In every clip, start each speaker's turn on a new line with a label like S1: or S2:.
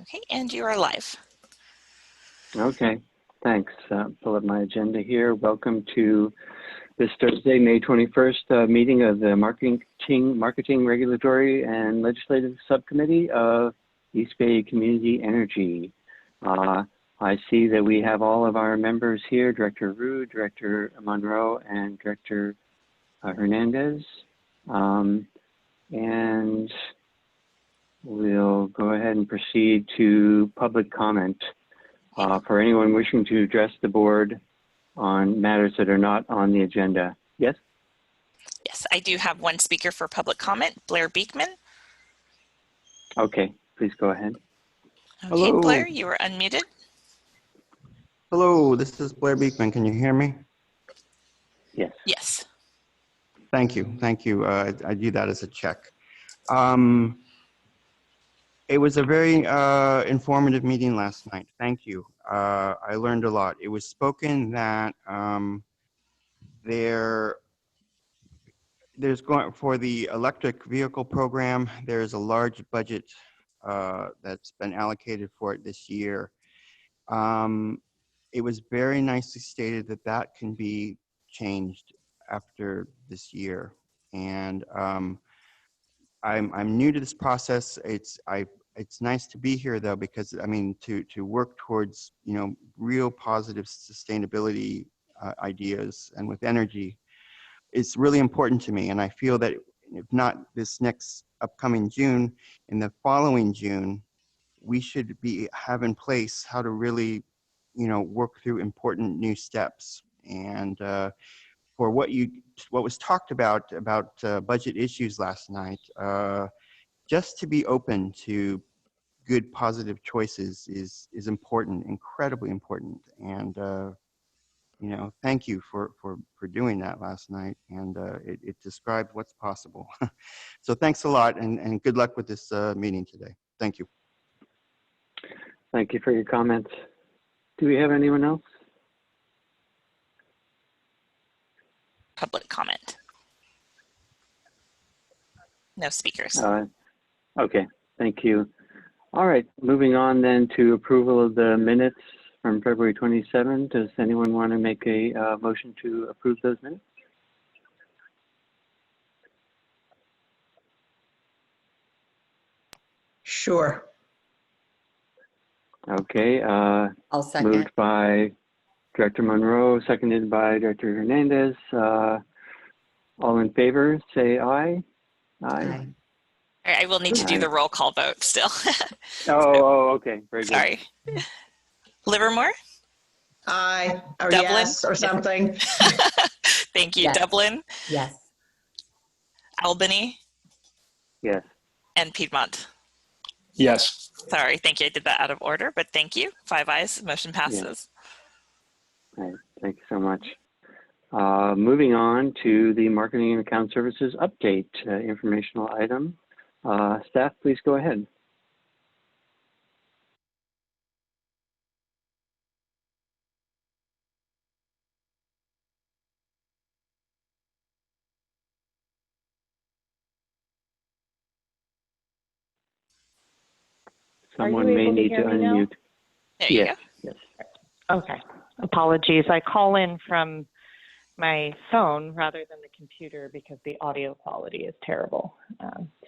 S1: Okay, and you are live.
S2: Okay, thanks. Pull up my agenda here. Welcome to this Thursday, May 21st meeting of the Marketing Regulatory and Legislative Subcommittee of East Bay Community Energy. I see that we have all of our members here, Director Roux, Director Monroe, and Director Hernandez. And we'll go ahead and proceed to public comment for anyone wishing to address the board on matters that are not on the agenda. Yes?
S1: Yes, I do have one speaker for public comment, Blair Beekman.
S2: Okay, please go ahead.
S1: Okay,
S3: Hello.
S1: Blair, you are unmuted.
S3: Hello, this is Blair Beekman. Can you hear me?
S2: Yes.
S1: Yes.
S3: Thank you. Thank you. I do that as a check. It was a very informative meeting last night. Thank you. I learned a lot. It was spoken that there's going for the electric vehicle program, there's a large budget that's been allocated for it this year. It was very nicely stated that that can be changed after this year. And I'm new to this process. It's nice to be here though, because I mean, to work towards, you know, real positive sustainability ideas and with energy, it's really important to me. And I feel that if not this next upcoming June, in the following June, we should have in place how to really, you know, work through important new steps. And for what was talked about budget issues last night, just to be open to good positive choices is important, incredibly important. And you know, thank you for doing that last night. And it described what's possible. So thanks a lot, and good luck with this meeting today. Thank you.
S2: Thank you for your comments. Do we have anyone else?
S1: Public comment. No speakers.
S2: Okay, thank you. All right, moving on then to approval of the minutes from February 27. Does anyone want to make a motion to approve those minutes?
S4: Sure.
S2: Okay,
S4: I'll second.
S2: moved by Director Monroe, seconded by Director Hernandez. All in favor, say aye. Aye.
S1: I will need to do the roll call vote still.
S2: Okay, very good.
S1: Sorry. Livermore?
S4: Aye, or
S1: Dublin?
S4: yes, or something.
S1: Thank you.
S4: Yes.
S1: Dublin?
S4: Yes.
S1: Albany?
S2: Yes.
S1: And Piedmont?
S5: Yes.
S1: Sorry, thank you. I did that out of order, but thank you. 5 ayes, motion passes.
S2: Yeah. All right, thank you so much. Moving on to the Marketing and Account Services update, informational item. Staff, please go ahead. Someone may need to unmute.
S1: There you go.
S2: Yes.
S6: Okay, apologies. I call in from my phone rather than the computer because the audio quality is terrible.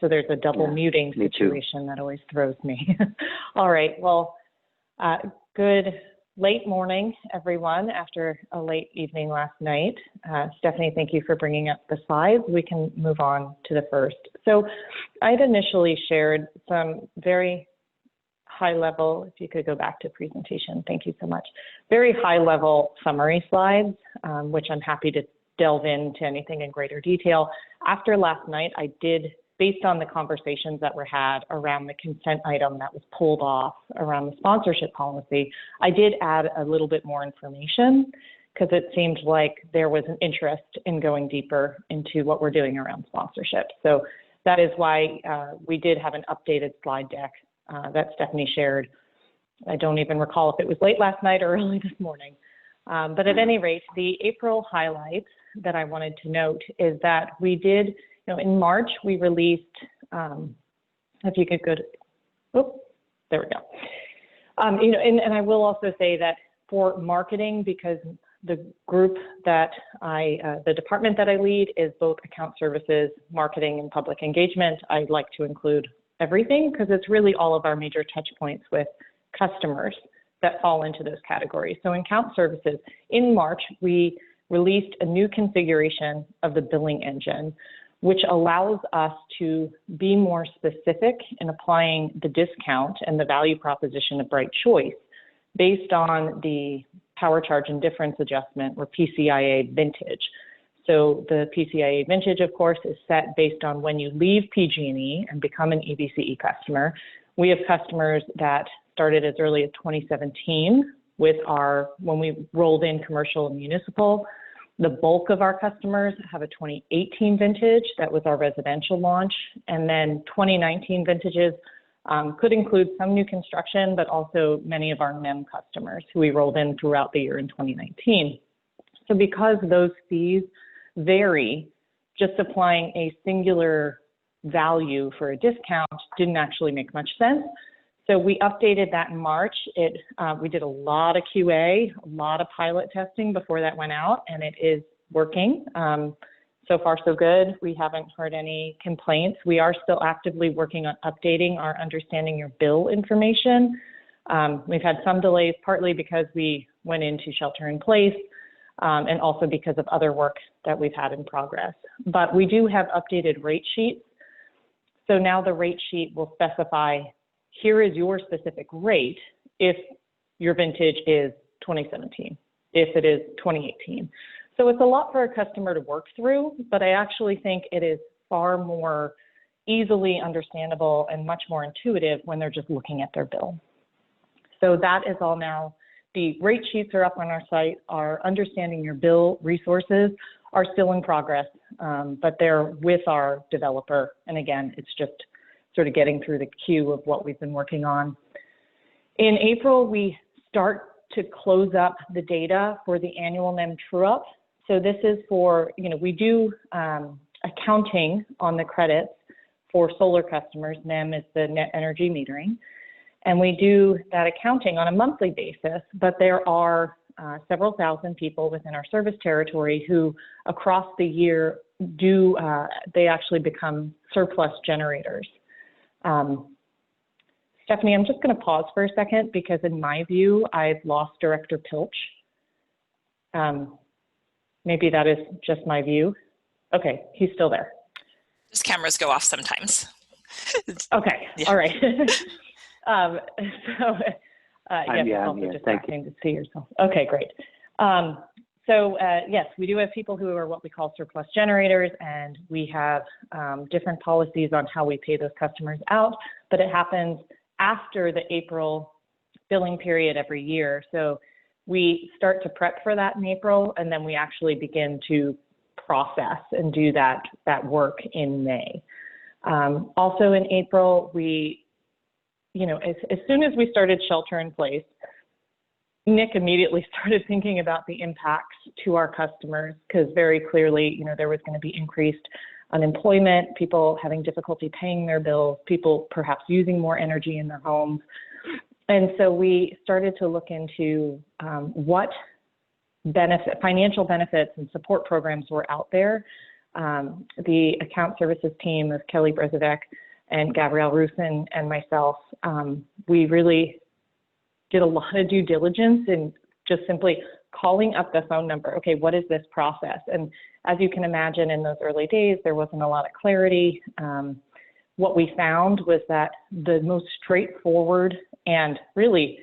S6: So there's a double muting situation that always throws me. All right, well, good late morning, everyone, after a late evening last night. Stephanie, thank you for bringing up the slides. We can move on to the first. So I'd initially shared some very high level, if you could go back to presentation, thank you so much. Very high level summary slides, which I'm happy to delve into anything in greater detail. After last night, I did, based on the conversations that were had around the consent item that was pulled off around the sponsorship policy, I did add a little bit more information because it seemed like there was an interest in going deeper into what we're doing around sponsorship. So that is why we did have an updated slide deck that Stephanie shared. I don't even recall if it was late last night or early this morning. But at any rate, the April highlights that I wanted to note is that we did, in March, we released, if you could go to, there we go. And I will also say that for marketing, because the group that the department that I lead is both account services, marketing, and public engagement, I like to include everything because it's really all of our major touch points with customers that fall into those categories. So in account services, in March, we released a new configuration of the billing engine, which allows us to be more specific in applying the discount and the value proposition of Bright Choice based on the power charge and difference adjustment, or PCIA vintage. So the PCIA vintage, of course, is set based on when you leave PG&E and become an EBCE customer. We have customers that started as early as 2017 when we rolled in commercial and municipal. The bulk of our customers have a 2018 vintage. That was our residential launch. And then 2019 vintages could include some new construction, but also many of our NEM customers who we rolled in throughout the year in 2019. So because those fees vary, just applying a singular value for a discount didn't actually make much sense. So we updated that in March. We did a lot of QA, a lot of pilot testing before that went out, and it is working. So far, so good. We haven't heard any complaints. We are still actively working on updating our understanding your bill information. We've had some delays, partly because we went into shelter in place, and also because of other work that we've had in progress. But we do have updated rate sheets. So now the rate sheet will specify, here is your specific rate if your vintage is 2017, if it is 2018. So it's a lot for a customer to work through, but I actually think it is far more easily understandable and much more intuitive when they're just looking at their bill. So that is all now. The rate sheets are up on our site. Our understanding your bill resources are still in progress, but they're with our developer. And again, it's just sort of getting through the queue of what we've been working on. In April, we start to close up the data for the annual NEM true-up. So this is for, we do accounting on the credits for solar customers. NEM is the net energy metering. And we do that accounting on a monthly basis, but there are several thousand people within our service territory who across the year they actually become surplus generators. Stephanie, I'm just going to pause for a second because in my view, I've lost Director Pilch. Maybe that is just my view. Okay, he's still there.
S1: His cameras go off sometimes.
S6: Okay, yeah. All right. Yes, also distracting to see yourself. Okay, great. Yes, we do have people who are what we call surplus generators, and we have different policies on how we pay those customers out, but it happens after the April billing period every year. So we start to prep for that in April, and then we actually begin to process and do that work in May. Also in April, as soon as we started shelter in place, Nick immediately started thinking about the impacts to our customers because very clearly, there was going to be increased unemployment, people having difficulty paying their bills, people perhaps using more energy in their homes. And so we started to look into what financial benefits and support programs were out there. The account services team of Kelly Brezovec and Gabrielle Rusin and myself, we really did a lot of due diligence in just simply calling up the phone number. Okay, what is this process? And as you can imagine, in those early days, there wasn't a lot of clarity. What we found was that the most straightforward and really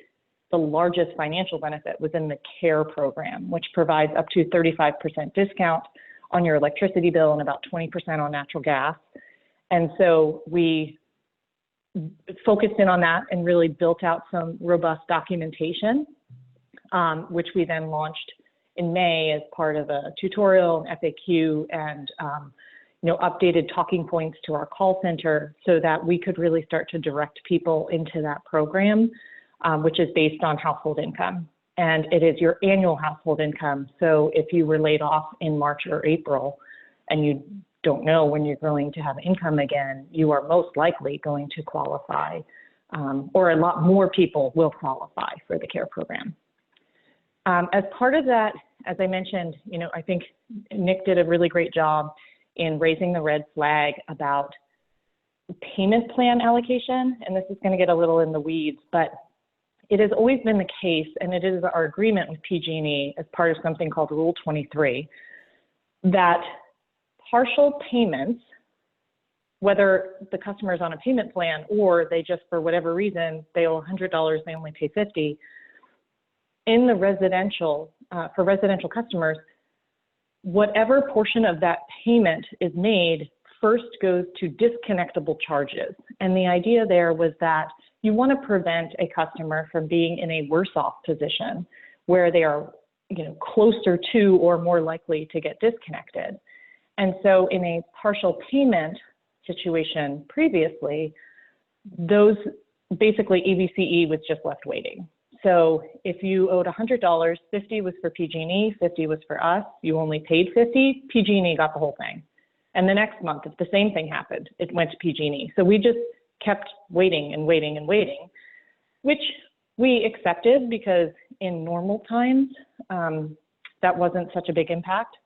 S6: the largest financial benefit was in the CARE program, which provides up to 35% discount on your electricity bill and about 20% on natural gas. And so we focused in on that and really built out some robust documentation, which we then launched in May as part of a tutorial, an FAQ, and updated talking points to our call center so that we could really start to direct people into that program, which is based on household income. And it is your annual household income. So if you were laid off in March or April and you don't know when you're going to have income again, you are most likely going to qualify or a lot more people will qualify for the CARE program. As part of that, as I mentioned, I think Nick did a really great job in raising the red flag about payment plan allocation, and this is going to get a little in the weeds, but it has always been the case, and it is our agreement with PG&E as part of something called Rule 23, that partial payments, whether the customer is on a payment plan or they just, for whatever reason, they owe $100, they only pay $50, in the residential, for residential customers, whatever portion of that payment is made first goes to disconnectable charges. And the idea there was that you want to prevent a customer from being in a worse off position where they are, closer to or more likely to get disconnected. And so in a partial payment situation previously, those basically EBCE was just left waiting. So if you owed $100, 50 was for PG&E, 50 was for us, you only paid 50, PG&E got the whole thing. And the next month, if the same thing happened, it went to PG&E. So we just kept waiting and waiting and waiting, which we accepted because in normal times, that wasn't such a big impact.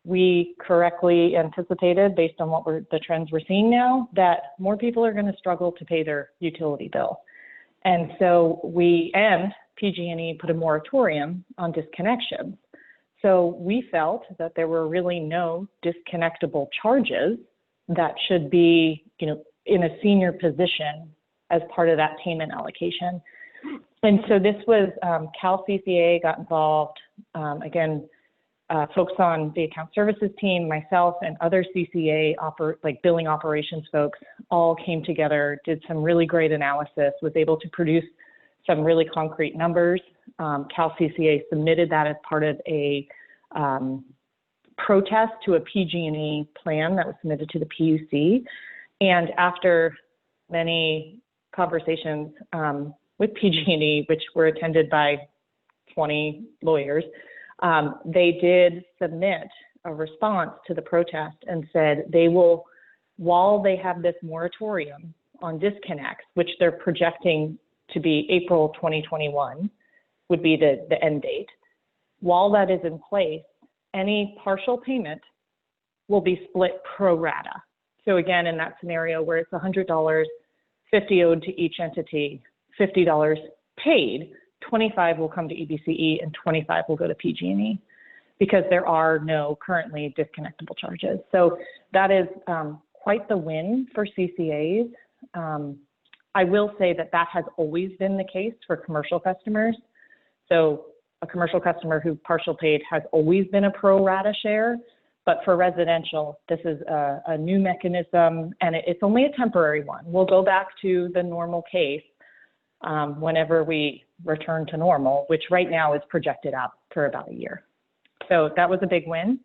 S6: We correctly anticipated, based on what the trends we're seeing now, that more people are going to struggle to pay their utility bill. And so we and PG&E put a moratorium on disconnections. So we felt that there were really no disconnectable charges that should be, in a senior position as part of that payment allocation. And so this was Cal CCA got involved. Again, folks on the account services team, myself, and other CCA billing operations folks all came together, did some really great analysis, was able to produce some really concrete numbers. Cal CCA submitted that as part of a protest to a PG&E plan that was submitted to the PUC. And after many conversations with PG&E, which were attended by 20 lawyers, they did submit a response to the protest and said they will, while they have this moratorium on disconnects, which they're projecting to be April 2021 would be the end date, while that is in place, any partial payment will be split pro rata. So again, in that scenario where it's $100, $50 owed to each entity, $50 paid, 25 will come to EBCE and 25 will go to PG&E because there are no currently disconnectable charges. So that is quite the win for CCAs. I will say that has always been the case for commercial customers. So a commercial customer who partial paid has always been a pro rata share, but for residential, this is a new mechanism and it's only a temporary one. We'll go back to the normal case whenever we return to normal, which right now is projected out for about a year. So that was a big win.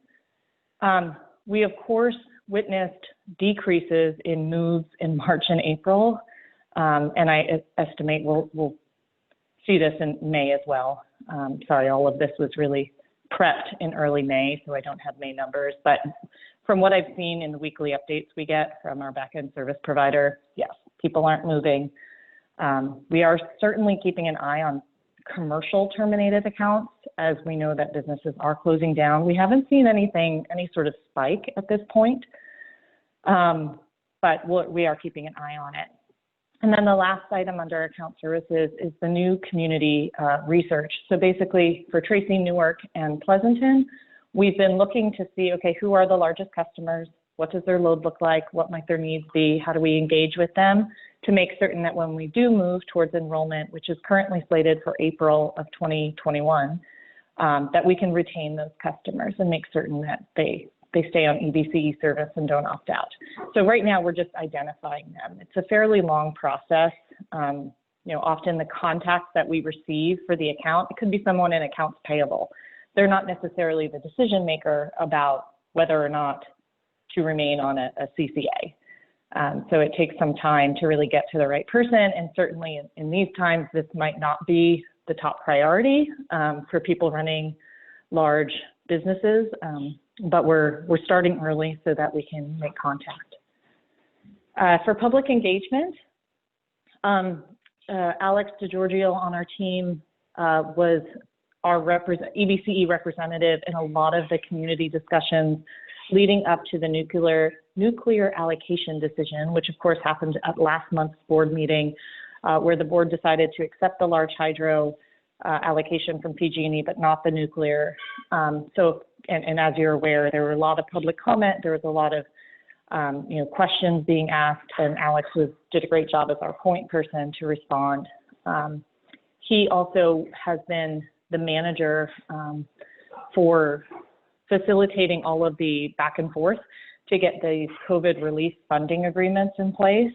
S6: We, of course, witnessed decreases in moves in March and April, and I estimate we'll see this in May as well. Sorry, all of this was really prepped in early May, so I don't have May numbers, but from what I've seen in the weekly updates we get from our back-end service provider, yes, people aren't moving. We are certainly keeping an eye on commercial terminated accounts as we know that businesses are closing down. We haven't seen any sort of spike at this point, but we are keeping an eye on it. And then the last item under account services is the new community research. So basically for Tracy, Newark, and Pleasanton, we've been looking to see, okay, who are the largest customers? What does their load look like? What might their needs be? How do we engage with them to make certain that when we do move towards enrollment, which is currently slated for April of 2021, that we can retain those customers and make certain that they stay on EBCE service and don't opt out. So right now we're just identifying them. It's a fairly long process. Often the contacts that we receive for the account, it could be someone in accounts payable. They're not necessarily the decision maker about whether or not to remain on a CCA. So it takes some time to really get to the right person. And certainly in these times, this might not be the top priority for people running large businesses. But we're starting early so that we can make contact. For public engagement, Alex DeGiorgio on our team was our EBCE representative in a lot of the community discussions leading up to the nuclear allocation decision, which of course happened at last month's board meeting, where the board decided to accept the large hydro allocation from PG&E, but not the nuclear. And as you're aware, there were a lot of public comment. There was a lot of questions being asked, and Alex did a great job as our point person to respond. He also has been the manager for facilitating all of the back and forth to get the COVID relief funding agreements in place.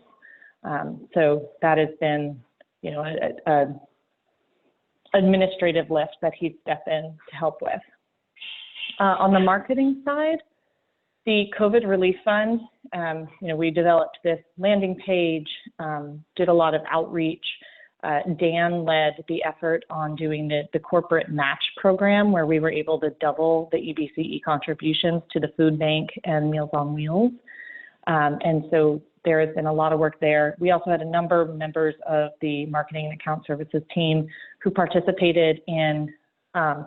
S6: So that has been, an administrative lift that he's stepped in to help with. On the marketing side, the COVID relief fund, we developed this landing page, did a lot of outreach. Dan led the effort on doing the corporate match program, where we were able to double the EBCE contributions to the food bank and Meals on Wheels. And so there has been a lot of work there. We also had a number of members of the marketing and account services team who participated in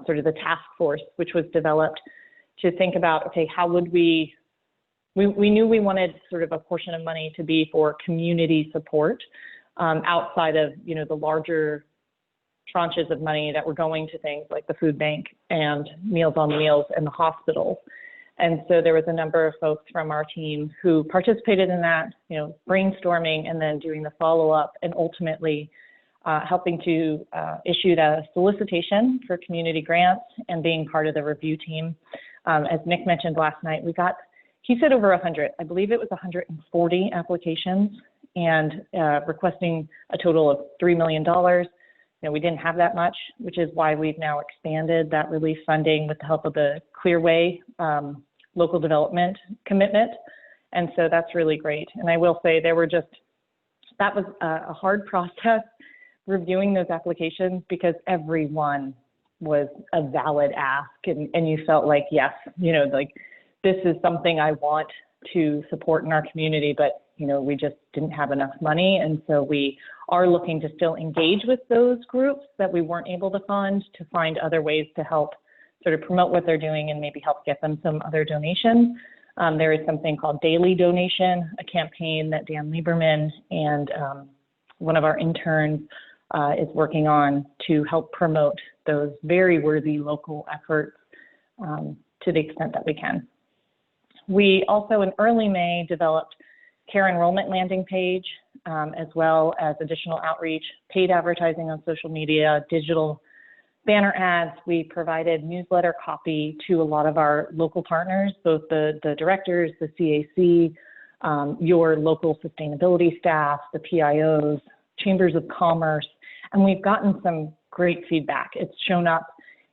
S6: sort of the task force, which was developed to think about, okay, how would we knew we wanted sort of a portion of money to be for community support outside of, the larger tranches of money that were going to things like the food bank and Meals on Wheels and the hospitals. And so there was a number of folks from our team who participated in that, brainstorming and then doing the follow-up and ultimately helping to issue the solicitation for community grants and being part of the review team. As Nick mentioned last night, he said over 100, I believe it was 140 applications, and requesting a total of $3 million. We didn't have that much, which is why we've now expanded that relief funding with the help of the Clearway local development commitment. And so that's really great. And I will say that was a hard process reviewing those applications, because every one was a valid ask, and you felt like, yes, this is something I want to support in our community, but we just didn't have enough money. And so we are looking to still engage with those groups that we weren't able to fund, to find other ways to help sort of promote what they're doing and maybe help get them some other donations. There is something called Daily Donation, a campaign that Dan Lieberman and one of our interns is working on to help promote those very worthy local efforts to the extent that we can. We also in early May developed care enrollment landing page, as well as additional outreach, paid advertising on social media, digital banner ads. We provided newsletter copy to a lot of our local partners, both the directors, the CAC, your local sustainability staff, the PIOs, chambers of commerce, and we've gotten some great feedback. It's shown up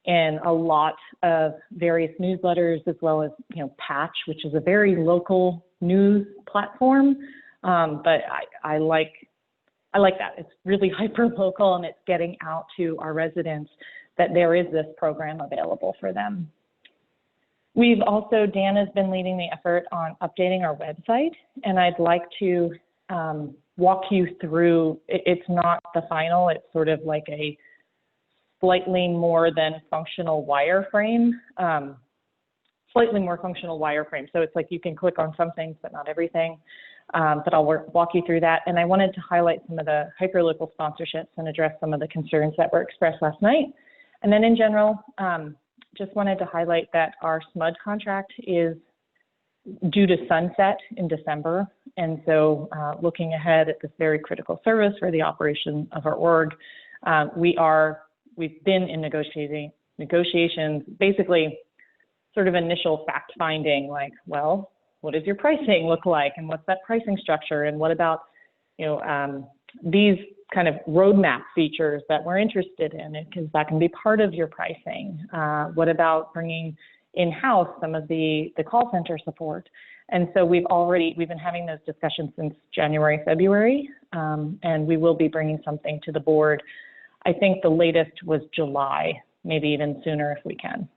S6: in a lot of various newsletters, as well as, Patch, which is a very local news platform. But I like that. It's really hyper local, and it's getting out to our residents that there is this program available for them. We've also, Dan has been leading the effort on updating our website, and I'd like to walk you through, it's not the final, it's sort of like a slightly more than functional wireframe, slightly more functional wireframe. So it's like you can click on some things, but not everything. But I'll walk you through that. And I wanted to highlight some of the hyperlocal sponsorships and address some of the concerns that were expressed last night. And then in general, just wanted to highlight that our SMUD contract is due to sunset in December. And so looking ahead at this very critical service for the operation of our org, we've been in negotiations, basically sort of initial fact finding, like, well, what does your pricing look like? And what's that pricing structure? And what about, these kind of roadmap features that we're interested in, because that can be part of your pricing. What about bringing in-house some of the call center support? And so we've been having those discussions since January, February, and we will be bringing something to the board. I think the latest was July, maybe even sooner if we can.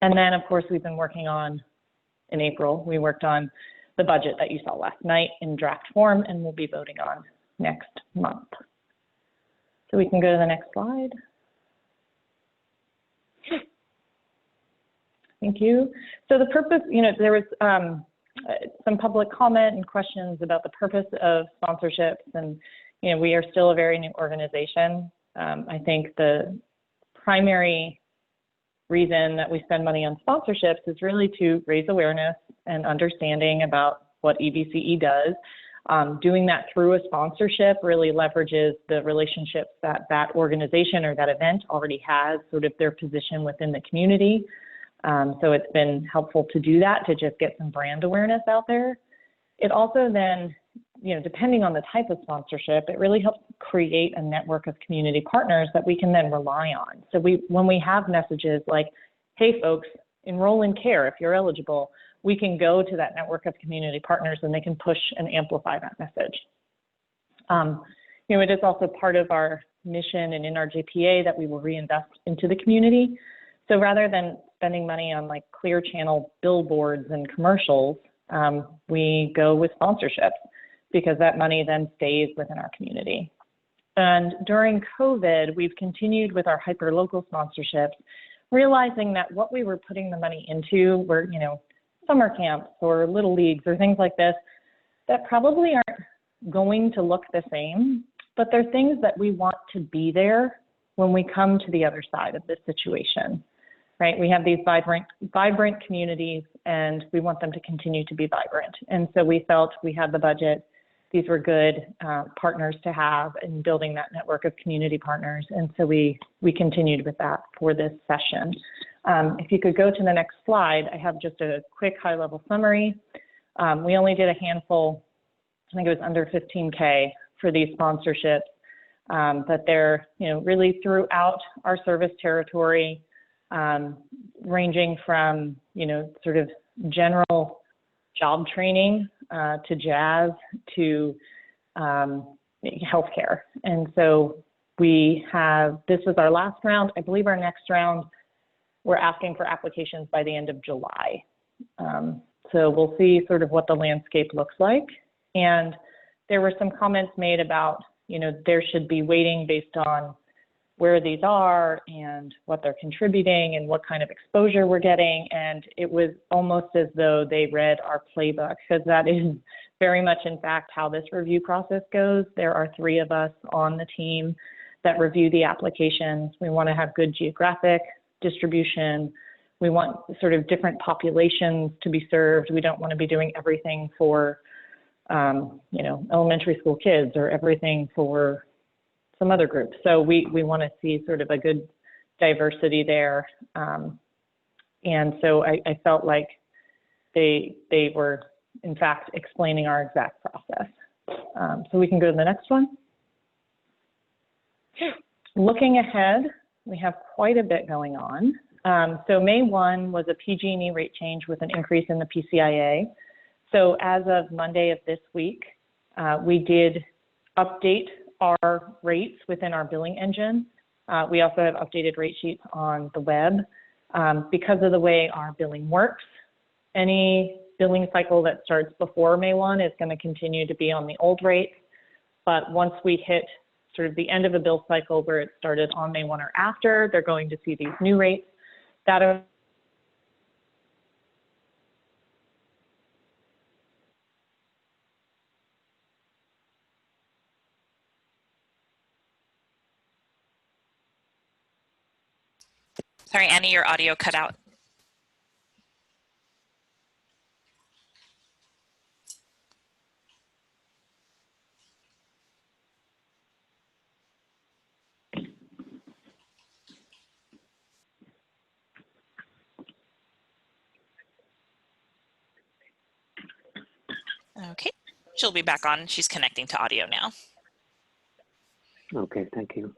S6: And then, of course, we've been working on, in April, we worked on the budget that you saw last night in draft form, and we'll be voting on next month. So we can go to the next slide. Thank you. So the purpose, there was some public comment and questions about the purpose of sponsorships, and we are still a very new organization. I think the primary reason that we spend money on sponsorships is really to raise awareness and understanding about what EBCE does. Doing that through a sponsorship really leverages the relationships that that organization or that event already has, sort of their position within the community. So it's been helpful to do that, to just get some brand awareness out there. It also then, depending on the type of sponsorship, it really helps create a network of community partners that we can then rely on. So when we have messages like, hey folks, enroll in CARE if you're eligible, we can go to that network of community partners and they can push and amplify that message. It is also part of our mission and in our JPA that we will reinvest into the community. So rather than spending money on like clear channel billboards and commercials, we go with sponsorships because that money then stays within our community. And during COVID, we've continued with our hyperlocal sponsorships, realizing that what we were putting the money into were, summer camps or little leagues or things like this that probably aren't going to look the same, but they're things that we want to be there when we come to the other side of this situation, right? We have these vibrant communities and we want them to continue to be vibrant. And so we felt we had the budget. These were good partners to have in building that network of community partners. And so we continued with that for this session. If you could go to the next slide, I have just a quick high-level summary. We only did a handful, I think it was under 15K for these sponsorships, but they're really throughout our service territory, ranging from sort of general job training to jazz to healthcare. And so this was our last round. I believe our next round, we're asking for applications by the end of July. So we'll see sort of what the landscape looks like. And there were some comments made about, there should be weighting based on where these are and what they're contributing and what kind of exposure we're getting. And it was almost as though they read our playbook, because that is very much, in fact, how this review process goes. There are 3 of us on the team that review the applications. We want to have good geographic distribution. We want sort of different populations to be served. We don't want to be doing everything for, elementary school kids or everything for some other groups. So we want to see sort of a good diversity there. And so I felt like they were, in fact, explaining our exact process. So we can go to the next one. Looking ahead, we have quite a bit going on. So May 1 was a PG&E rate change with an increase in the PCIA. So as of Monday of this week, we did update our rates within our billing engine. We also have updated rate sheets on the web. Because of the way our billing works, any billing cycle that starts before May 1 is going to continue to be on the old rates. But once we hit sort of the end of a bill cycle where it started on May 1 or after, they're going to see these new rates. That are
S1: Sorry, Annie, your audio cut out. Okay, she'll be back on. She's connecting to audio now.
S2: Okay, thank you.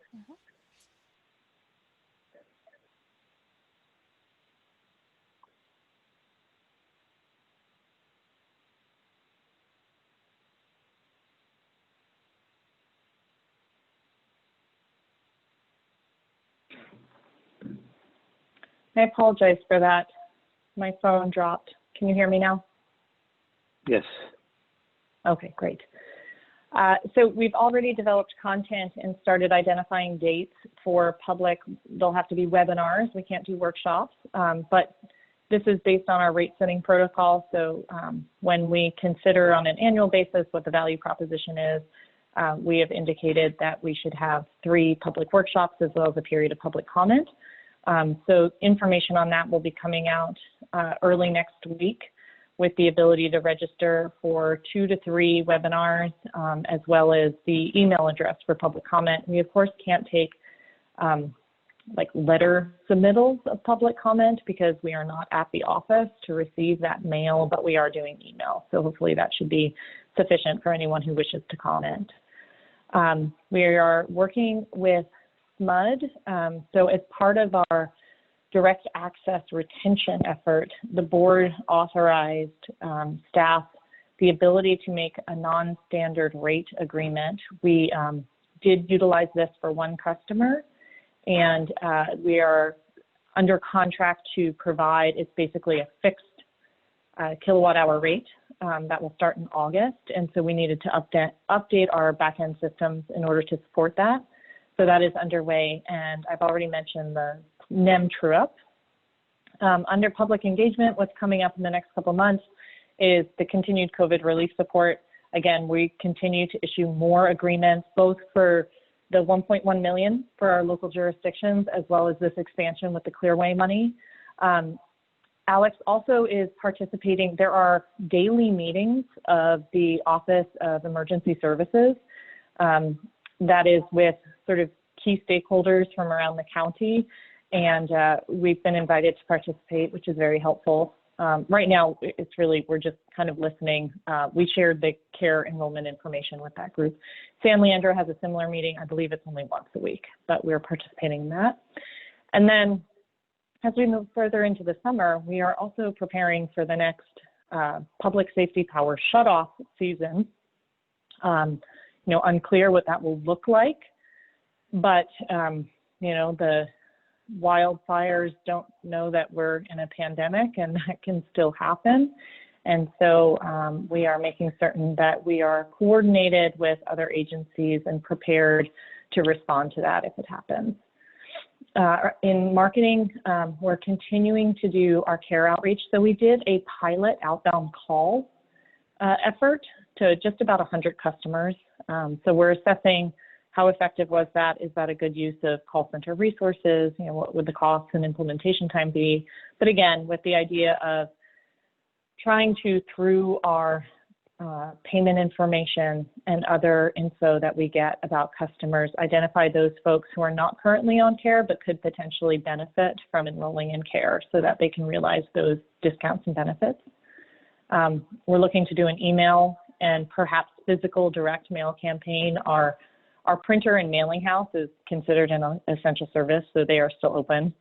S6: I apologize for that. My phone dropped. Can you hear me now?
S2: Yes.
S6: Okay, great. So we've already developed content and started identifying dates for public. They'll have to be webinars. We can't do workshops, but this is based on our rate setting protocol. So when we consider on an annual basis what the value proposition is, we have indicated that we should have 3 public workshops as well as a period of public comment. So information on that will be coming out early next week, with the ability to register for 2 to 3 webinars, as well as the email address for public comment. We of course can't take like letter submittals of public comment because we are not at the office to receive that mail, but we are doing email. So hopefully that should be sufficient for anyone who wishes to comment. We are working with SMUD. So as part of our direct access retention effort, the board authorized staff the ability to make a non-standard rate agreement. We did utilize this for one customer, and we are under contract to provide, it's basically a fixed kilowatt hour rate that will start in August. And so we needed to update our backend systems in order to support that. So that is underway, and I've already mentioned the NEM true-up. Under public engagement, what's coming up in the next couple months is the continued COVID relief support. Again, we continue to issue more agreements, both for the 1.1 million for our local jurisdictions, as well as this expansion with the Clearway money. Alex also is participating. There are daily meetings of the Office of Emergency Services that is with sort of key stakeholders from around the county. And we've been invited to participate, which is very helpful. Right now, it's really, we're just kind of listening. We shared the care enrollment information with that group. San Leandro has a similar meeting. I believe it's only once a week, but we're participating in that. And then as we move further into the summer, we are also preparing for the next public safety power shutoff season. Unclear what that will look like, but the wildfires don't know that we're in a pandemic, and that can still happen. And so we are making certain that we are coordinated with other agencies and prepared to respond to that if it happens. In marketing, we're continuing to do our care outreach. So we did a pilot outbound call effort to just about 100 customers. So we're assessing how effective was that? Is that a good use of call center resources? What would the costs and implementation time be? But again, with the idea of trying to, through our payment information and other info that we get about customers, identify those folks who are not currently on care but could potentially benefit from enrolling in care so that they can realize those discounts and benefits. We're looking to do an email and perhaps physical direct mail campaign. Our printer and mailing house is considered an essential service, so they are still open.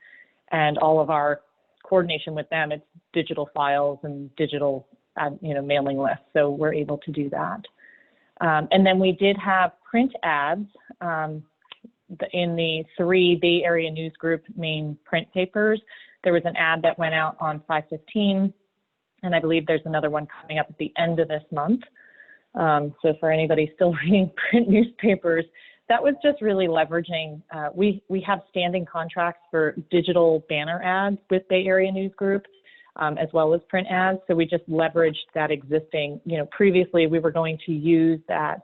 S6: And all of our coordination with them, it's digital files and digital mailing lists, so we're able to do that. And then we did have print ads in the 3 Bay Area News Group main print papers. There was an ad that went out on 5/15, and I believe there's another one coming up at the end of this month. So for anybody still reading print newspapers, that was just really leveraging. We have standing contracts for digital banner ads with Bay Area News Group, as well as print ads. So we just leveraged that existing, previously we were going to use that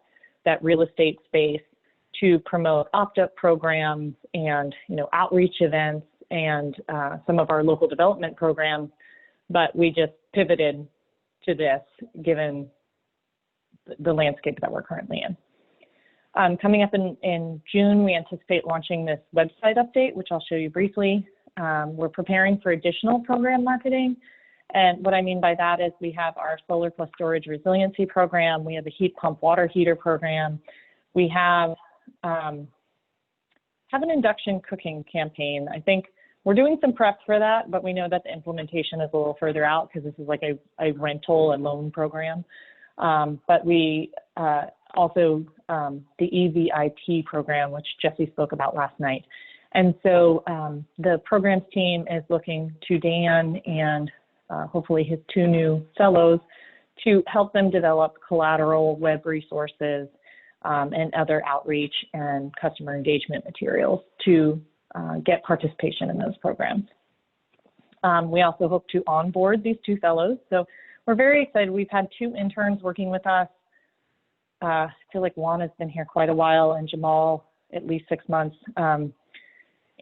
S6: real estate space to promote opt-up programs and, outreach events and some of our local development programs, but we just pivoted to this given the landscape that we're currently in. Coming up in June, we anticipate launching this website update, which I'll show you briefly. We're preparing for additional program marketing. And what I mean by that is we have our solar plus storage resiliency program. We have the heat pump water heater program. We have an induction cooking campaign. I think we're doing some prep for that, but we know that the implementation is a little further out because this is like a rental and loan program. But we also, the EVIP program, which Jesse spoke about last night. And so the programs team is looking to Dan and hopefully his 2 new fellows to help them develop collateral web resources and other outreach and customer engagement materials to get participation in those programs. We also hope to onboard these 2 fellows. So we're very excited. We've had 2 interns working with us. I feel like Juan has been here quite a while and Jamal at least 6 months.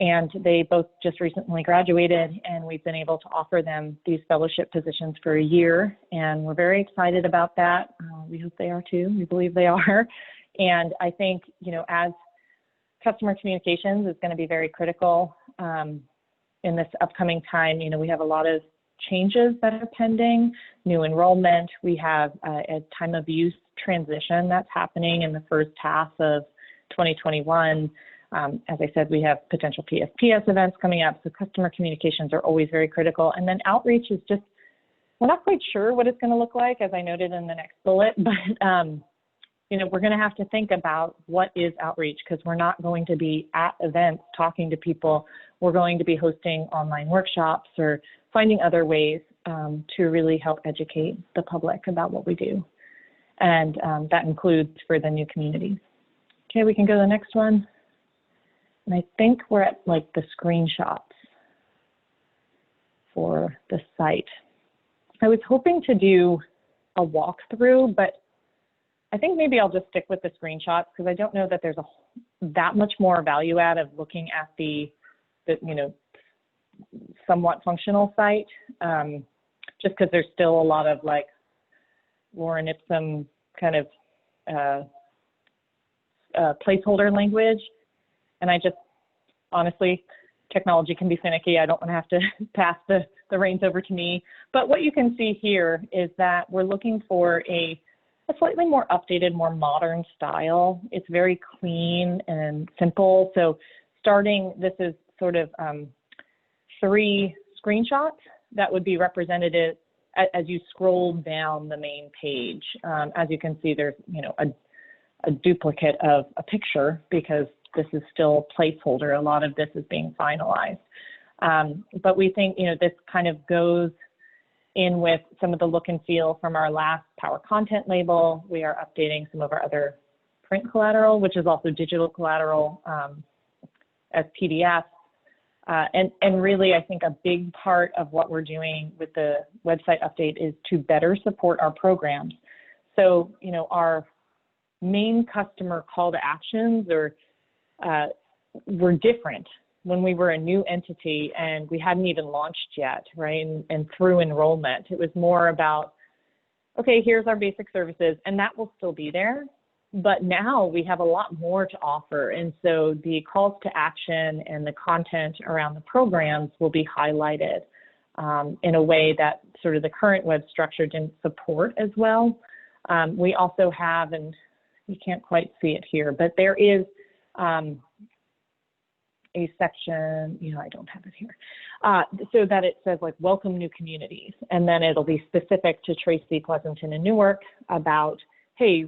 S6: And they both just recently graduated, and we've been able to offer them these fellowship positions for a year. And we're very excited about that. We hope they are too. We believe they are. And I think, you know, as customer communications is going to be very critical in this upcoming time, you know, we have a lot of changes that are pending, new enrollment. We have a time of use transition that's happening in the first half of 2021. As I said, we have potential PSPS events coming up, so customer communications are always very critical. And then outreach is just, we're not quite sure what it's going to look like, as I noted in the next bullet, but you know, we're going to have to think about what is outreach, because we're not going to be at events talking to people. We're going to be hosting online workshops or finding other ways to really help educate the public about what we do. And that includes for the new communities. Okay, we can go to the next one. And I think we're at like the screenshots for the site. I was hoping to do a walkthrough, but I think maybe I'll just stick with the screenshots, because I don't know that there's that much more value add of looking at the you know, somewhat functional site, just because there's still a lot of like Warren Ipsum kind of placeholder language. And I just, honestly, technology can be finicky. I don't want to have to pass the reins over to me. But what you can see here is that we're looking for a slightly more updated, more modern style. It's very clean and simple. So starting, this is sort of 3 screenshots that would be represented as you scroll down the main page. As you can see, there's, you know, a duplicate of a picture, because this is still a placeholder. A lot of this is being finalized. But we think, you know, this kind of goes in with some of the look and feel from our last Power Content label. We are updating some of our other print collateral, which is also digital collateral, as PDF. And really, I think a big part of what we're doing with the website update is to better support our programs. So, you know, our main customer call to actions were different when we were a new entity and we hadn't even launched yet, right? And through enrollment, it was more about, okay, here's our basic services, and that will still be there. But now we have a lot more to offer. And so the calls to action and the content around the programs will be highlighted in a way that sort of the current web structure didn't support as well. We also have, and you can't quite see it here, but there is a section, you know, I don't have it here, so that it says like welcome new communities. And then it'll be specific to Tracy, Pleasanton, and Newark about, hey,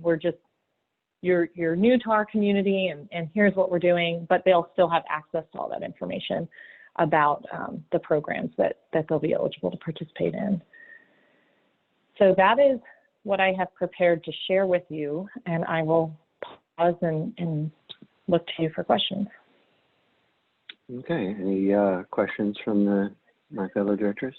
S6: you're new to our community, and here's what we're doing, but they'll still have access to all that information about the programs that they'll be eligible to participate in. So that is what I have prepared to share with you, and I will pause and look to you for questions.
S2: Okay, any questions from my fellow directors?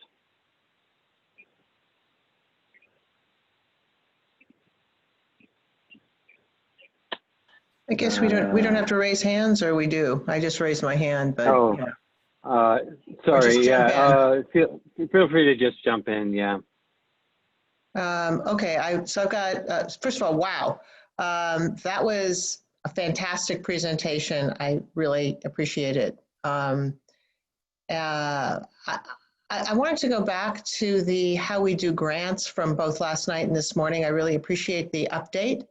S4: I guess we don't have to raise hands, or we do? I just raised my hand, but.
S2: Oh,
S4: yeah.
S2: Sorry,
S4: just
S2: yeah, feel free to just jump in, yeah.
S4: Okay, so I've got, first of all, wow. That was a fantastic presentation. I really appreciate it. I wanted to go back to how we do grants from both last night and this morning. I really appreciate the update.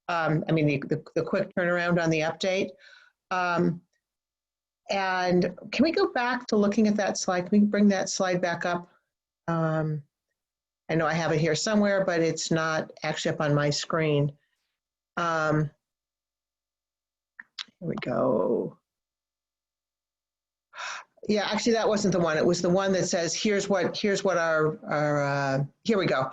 S4: I mean, the quick turnaround on the update. And can we go back to looking at that slide? Can we bring that slide back up? I know I have it here somewhere, but it's not actually up on my screen. Here we go. Yeah, actually, that wasn't the one. It was the one that says, here's what our here we go.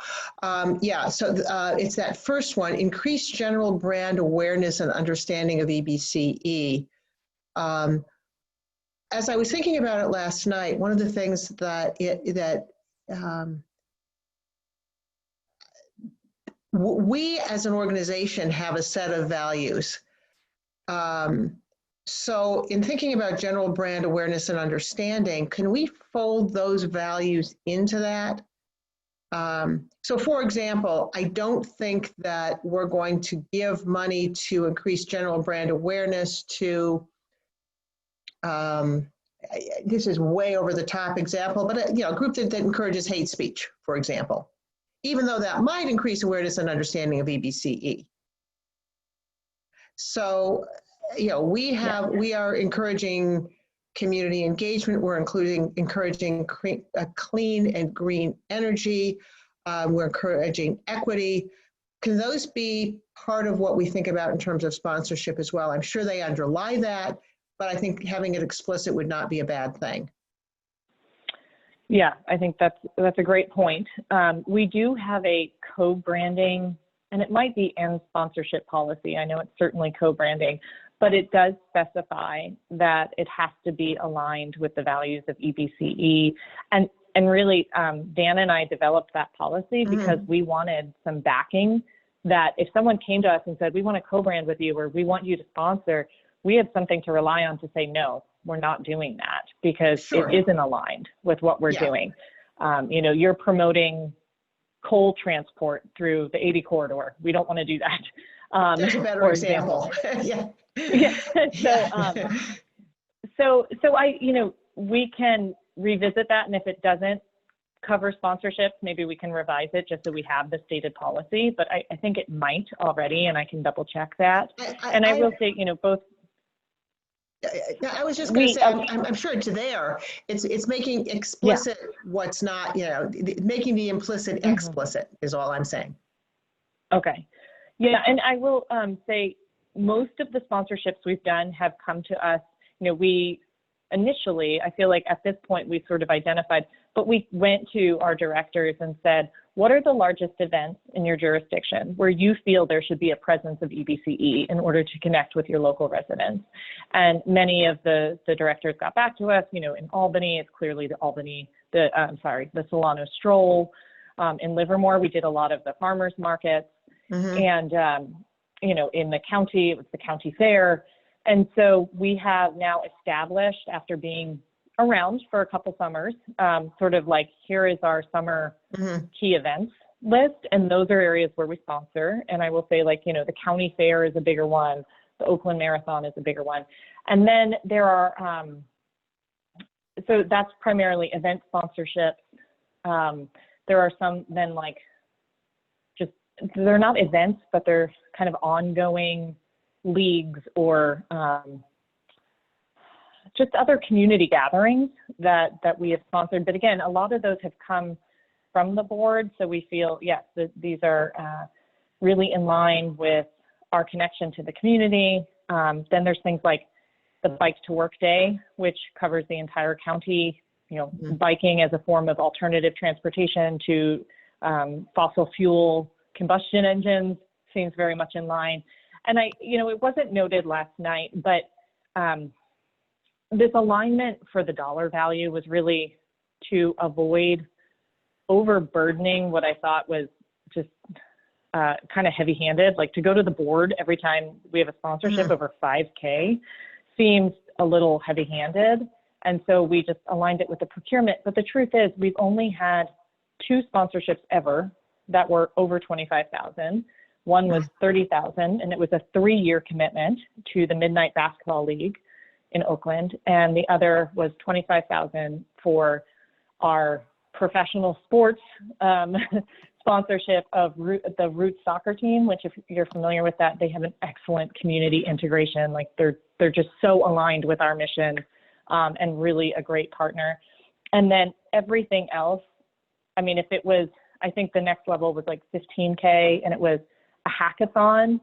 S4: Yeah, so it's that first one, increase general brand awareness and understanding of EBCE. As I was thinking about it last night, one of the things that we as an organization have a set of values. So in thinking about general brand awareness and understanding, can we fold those values into that? So for example, I don't think that we're going to give money to increase general brand awareness to, this is way over the top example, but a group that encourages hate speech, for example, even though that might increase awareness and understanding of EBCE. So, we are encouraging community engagement. We're encouraging clean and green energy. We're encouraging equity. Can those be part of what we think about in terms of sponsorship as well? I'm sure they underlie that, but I think having it explicit would not be a bad thing.
S6: Yeah, I think that's a great point. We do have a co-branding, and it might be and sponsorship policy. I know it's certainly co-branding, but it does specify that it has to be aligned with the values of EBCE. And really, Dan and I developed that policy because we wanted some backing that if someone came to us and said, we want to co-brand with you or we want you to sponsor, we had something to rely on to say, no, we're not doing that because it isn't aligned with what we're doing. You're promoting coal transport through the 80 corridor. We don't want to do that.
S4: There's a better example.
S6: So we can revisit that. And if it doesn't cover sponsorships, maybe we can revise it just so we have the stated policy, but I think it might already, and I can double check that. I will say, both.
S4: I was just going to say, I'm sure it's there. It's making explicit what's not, making the implicit explicit is all I'm saying.
S6: Okay. Yeah, and I will say most of the sponsorships we've done have come to us, we initially, I feel like at this point we sort of identified, but we went to our directors and said, what are the largest events in your jurisdiction where you feel there should be a presence of EBCE in order to connect with your local residents? And many of the directors got back to us, in Albany, it's clearly the Solano Stroll. In Livermore, we did a lot of the farmers markets. And, in the county, it was the county fair. And so we have now established, after being around for a couple summers, sort of like, here is our summer key events list. And those are areas where we sponsor. And I will say, the county fair is a bigger one. The Oakland Marathon is a bigger one. And then there are, so that's primarily event sponsorships. There are some then they're not events, but they're kind of ongoing leagues or just other community gatherings that we have sponsored. But again, a lot of those have come from the board. So we feel, yes, these are really in line with our connection to the community. Then there's things like the Bike to Work Day, which covers the entire county, biking as a form of alternative transportation to fossil fuel combustion engines seems very much in line. And it wasn't noted last night, but this alignment for the dollar value was really to avoid overburdening what I thought was just kind of heavy-handed. Like to go to the board every time we have a sponsorship over $5K seems a little heavy-handed. And so we just aligned it with the procurement. But the truth is we've only had 2 sponsorships ever that were over $25,000. One was $30,000, and it was a 3-year commitment to the Midnight Basketball League in Oakland. And the other was $25,000 for our professional sports sponsorship of the Roots soccer team, which if you're familiar with that, they have an excellent community integration. Like they're just so aligned with our mission and really a great partner. And then everything else, I mean, if it was, I think the next level was like $15K, and it was a hackathon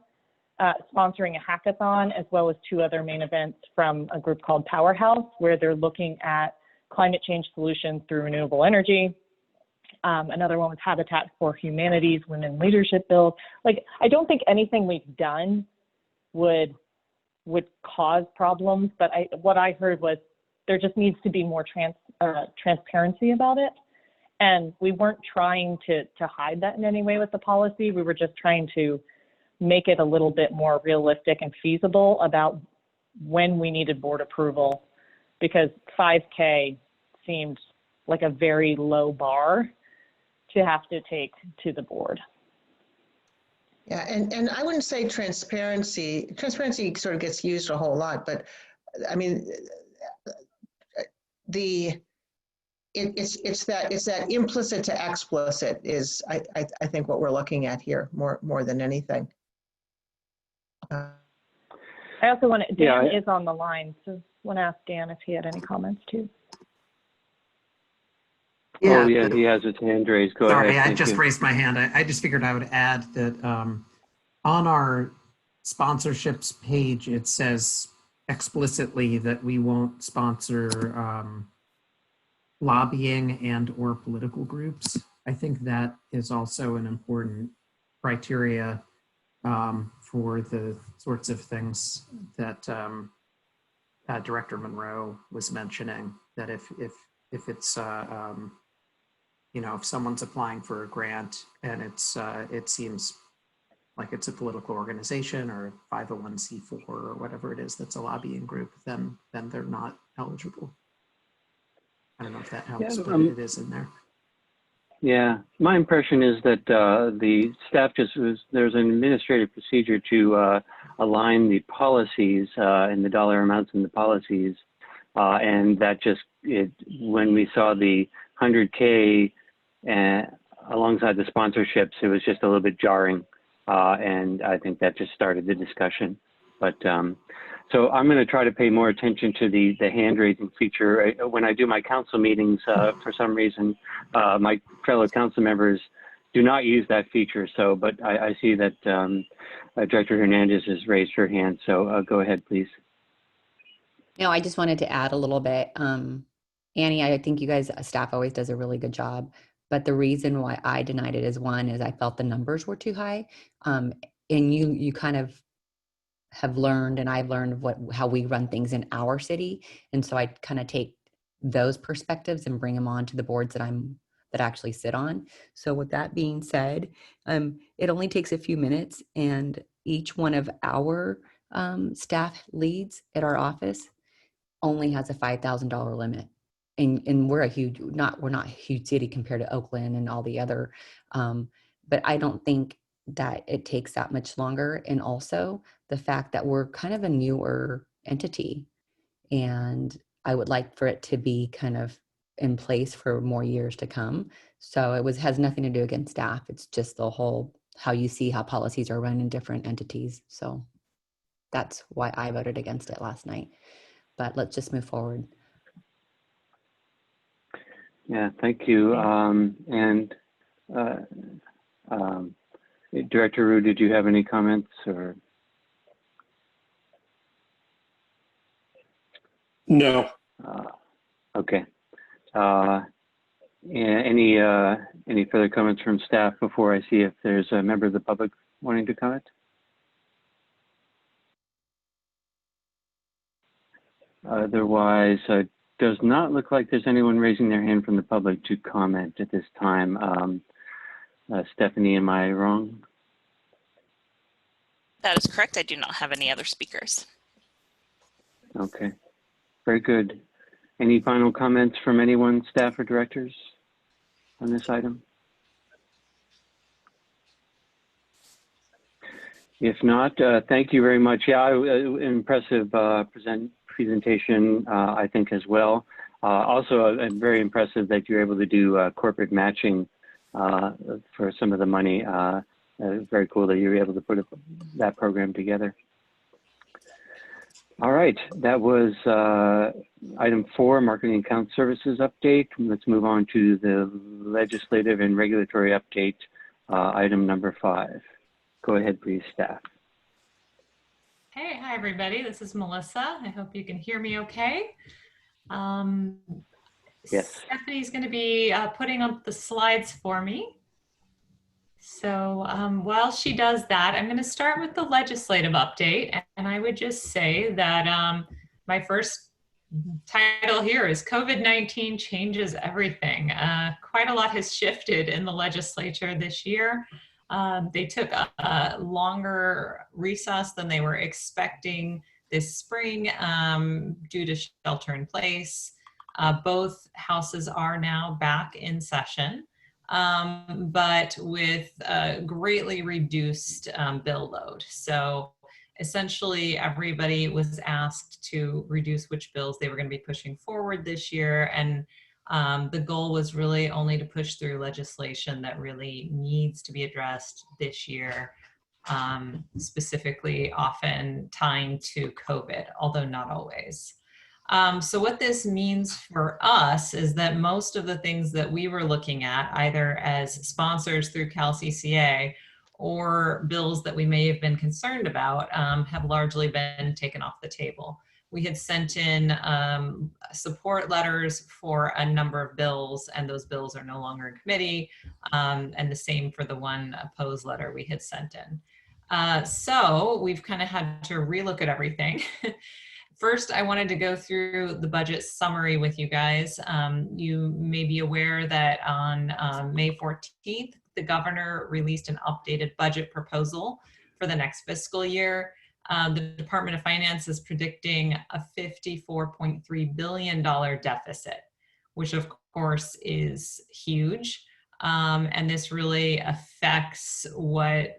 S6: sponsoring a hackathon, as well as 2 other main events from a group called Powerhouse, where they're looking at climate change solutions through renewable energy. Another one was Habitat for Humanity's Women Leadership Build. Like, I don't think anything we've done would cause problems, but what I heard was there just needs to be more transparency about it. And we weren't trying to hide that in any way with the policy. We were just trying to make it a little bit more realistic and feasible about when we needed board approval, because 5K seemed like a very low bar to have to take to the board.
S4: Yeah, and I wouldn't say transparency. Transparency sort of gets used a whole lot, but I mean, it's that implicit to explicit is I think what we're looking at here more than anything.
S6: I also want to, Dan is on the line, so I want to ask Dan if he had any comments too.
S2: Yeah. Oh yeah, he has his hand raised. Go ahead.
S5: Sorry, I just raised my hand. I just figured I would add that on our sponsorships page, it says explicitly that we won't sponsor lobbying and or political groups. I think that is also an important criteria for the sorts of things that Director Monroe was mentioning, that if it's you know, if someone's applying for a grant and it seems like it's a political organization or 501c4 or whatever it is that's a lobbying group, then they're not eligible. I don't know if that helps, but it is in there.
S2: Yeah, my impression is that the staff there's an administrative procedure to align the policies and the dollar amounts in the policies, and that when we saw the 100K alongside the sponsorships, it was just a little bit jarring, and I think that just started the discussion. But so I'm going to try to pay more attention to the hand raising feature. When I do my council meetings, for some reason, my fellow council members do not use that feature. So, but I see that Director Hernandez has raised her hand. So go ahead, please.
S7: No, I just wanted to add a little bit. Annie, I think you guys, staff always does a really good job. But the reason why I denied it is I felt the numbers were too high. And you kind of have learned, and I've learned how we run things in our city. And so I kind of take those perspectives and bring them on to the boards that I actually sit on. So with that being said, it only takes a few minutes, and each one of our staff leads at our office only has a $5,000 limit. And we're not a huge city compared to Oakland and all the other, but I don't think that it takes that much longer. And also the fact that we're kind of a newer entity, and I would like for it to be kind of in place for more years to come. So has nothing to do against staff. It's just the whole, how you see how policies are run in different entities. So that's why I voted against it last night, but let's just move forward.
S2: Yeah, thank you. Director Rue, did you have any comments or?
S8: No.
S2: Okay. Any further comments from staff before I see if there's a member of the public wanting to comment? Otherwise, does not look like there's anyone raising their hand from the public to comment at this time. Stephanie, am I wrong?
S1: That is correct. I do not have any other speakers.
S2: Okay, very good. Any final comments from anyone, staff or directors, on this item? If not, thank you very much. Yeah, impressive presentation, I think, as well. Also, very impressive that you're able to do corporate matching for some of the money. Very cool that you were able to put that program together. All right, that was item 4, Marketing Account Services update. Let's move on to the legislative and regulatory update, item number 5. Go ahead, please, staff.
S8: Okay, hi everybody. This is Melissa. I hope you can hear me okay.
S2: Yes.
S8: Stephanie's going to be putting up the slides for me. So while she does that, I'm going to start with the legislative update. And I would just say that my first title here is COVID-19 Changes Everything. Quite a lot has shifted in the legislature this year. They took a longer recess than they were expecting this spring due to shelter in place. Both houses are now back in session, but with a greatly reduced bill load. So essentially everybody was asked to reduce which bills they were going to be pushing forward this year. And the goal was really only to push through legislation that really needs to be addressed this year, specifically often tying to COVID, although not always. So what this means for us is that most of the things that we were looking at, either as sponsors through CalCCA or bills that we may have been concerned about, have largely been taken off the table. We had sent in support letters for a number of bills, and those bills are no longer in committee, and the same for the one opposed letter we had sent in. So we've kind of had to relook at everything. First, I wanted to go through the budget summary with you guys. You may be aware that on May 14th, the governor released an updated budget proposal for the next fiscal year. The Department of Finance is predicting a $54.3 billion deficit, which of course is huge. And this really affects what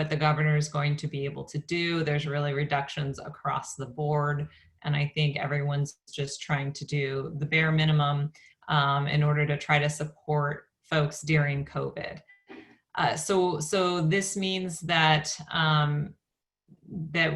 S8: the governor is going to be able to do. There's really reductions across the board. And I think everyone's just trying to do the bare minimum in order to try to support folks during COVID. So this means that that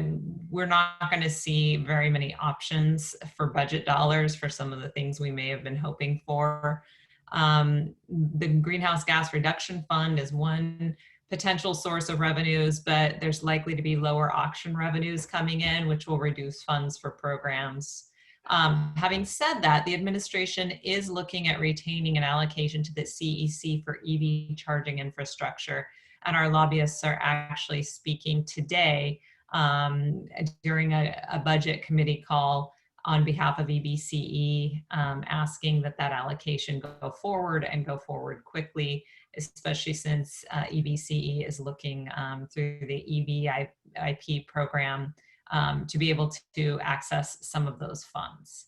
S8: we're not going to see very many options for budget dollars for some of the things we may have been hoping for. The Greenhouse Gas Reduction Fund is one potential source of revenues, but there's likely to be lower auction revenues coming in, which will reduce funds for programs. Having said that, the administration is looking at retaining an allocation to the CEC for EV charging infrastructure, and our lobbyists are actually speaking today during a budget committee call on behalf of EBCE, asking that allocation go forward and go forward quickly, especially since EBCE is looking through the EVIP program to be able to access some of those funds.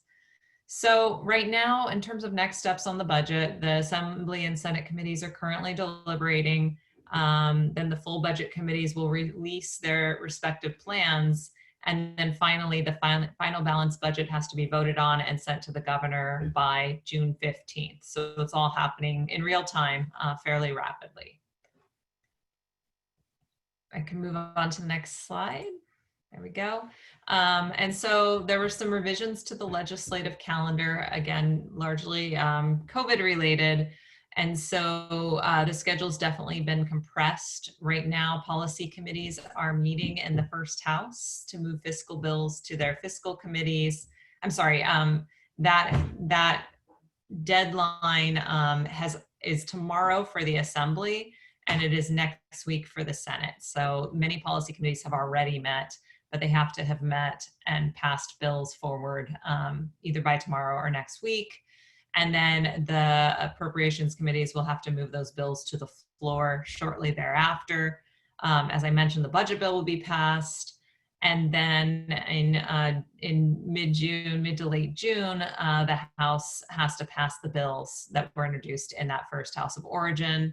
S8: So right now, in terms of next steps on the budget, the Assembly and Senate committees are currently deliberating. Then the full budget committees will release their respective plans. And then finally, the final balanced budget has to be voted on and sent to the governor by June 15th. So it's all happening in real time, fairly rapidly. I can move on to the next slide. There we go. And so there were some revisions to the legislative calendar, again, largely COVID related. And so the schedule's definitely been compressed. Right now, policy committees are meeting in the first house to move fiscal bills to their fiscal committees. I'm sorry, that deadline is tomorrow for the Assembly, and it is next week for the Senate. So many policy committees have already met, but they have to have met and passed bills forward either by tomorrow or next week. And then the appropriations committees will have to move those bills to the floor shortly thereafter. As I mentioned, the budget bill will be passed. And then in mid-June, mid to late June, the House has to pass the bills that were introduced in that first House of Origin.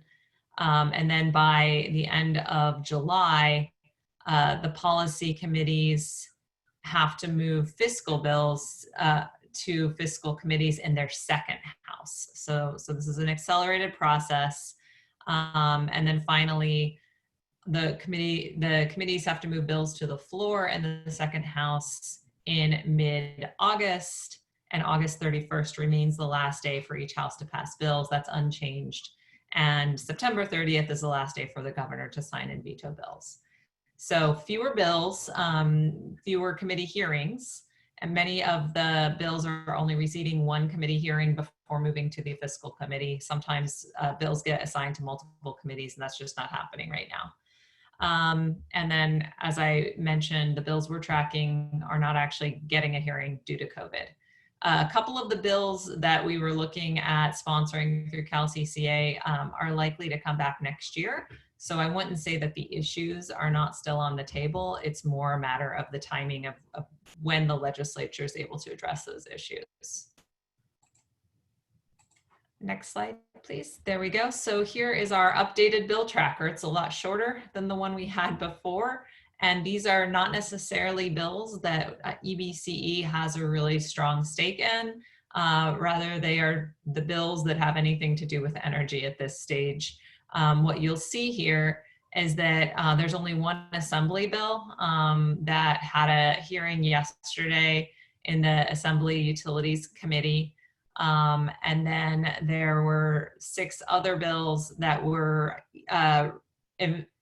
S8: And then by the end of July, the policy committees have to move fiscal bills to fiscal committees in their second house. So this is an accelerated process. And then finally, the committees have to move bills to the floor and the second house in mid-August, and August 31st remains the last day for each house to pass bills. That's unchanged. And September 30th is the last day for the governor to sign and veto bills. So fewer bills, fewer committee hearings, and many of the bills are only receiving one committee hearing before moving to the fiscal committee. Sometimes bills get assigned to multiple committees, and that's just not happening right now. And then, as I mentioned, the bills we're tracking are not actually getting a hearing due to COVID. A couple of the bills that we were looking at sponsoring through CalCCA are likely to come back next year. So I wouldn't say that the issues are not still on the table. It's more a matter of the timing of when the legislature is able to address those issues. Next slide, please. There we go. So here is our updated bill tracker. It's a lot shorter than the one we had before. And these are not necessarily bills that EBCE has a really strong stake in. Rather, they are the bills that have anything to do with energy at this stage. What you'll see here is that there's only one assembly bill that had a hearing yesterday in the Assembly Utilities Committee. And then there were 6 other bills that were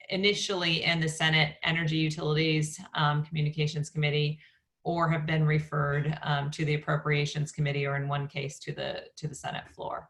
S8: initially in the Senate Energy Utilities Communications Committee, or have been referred to the Appropriations Committee, or in one case to the Senate floor.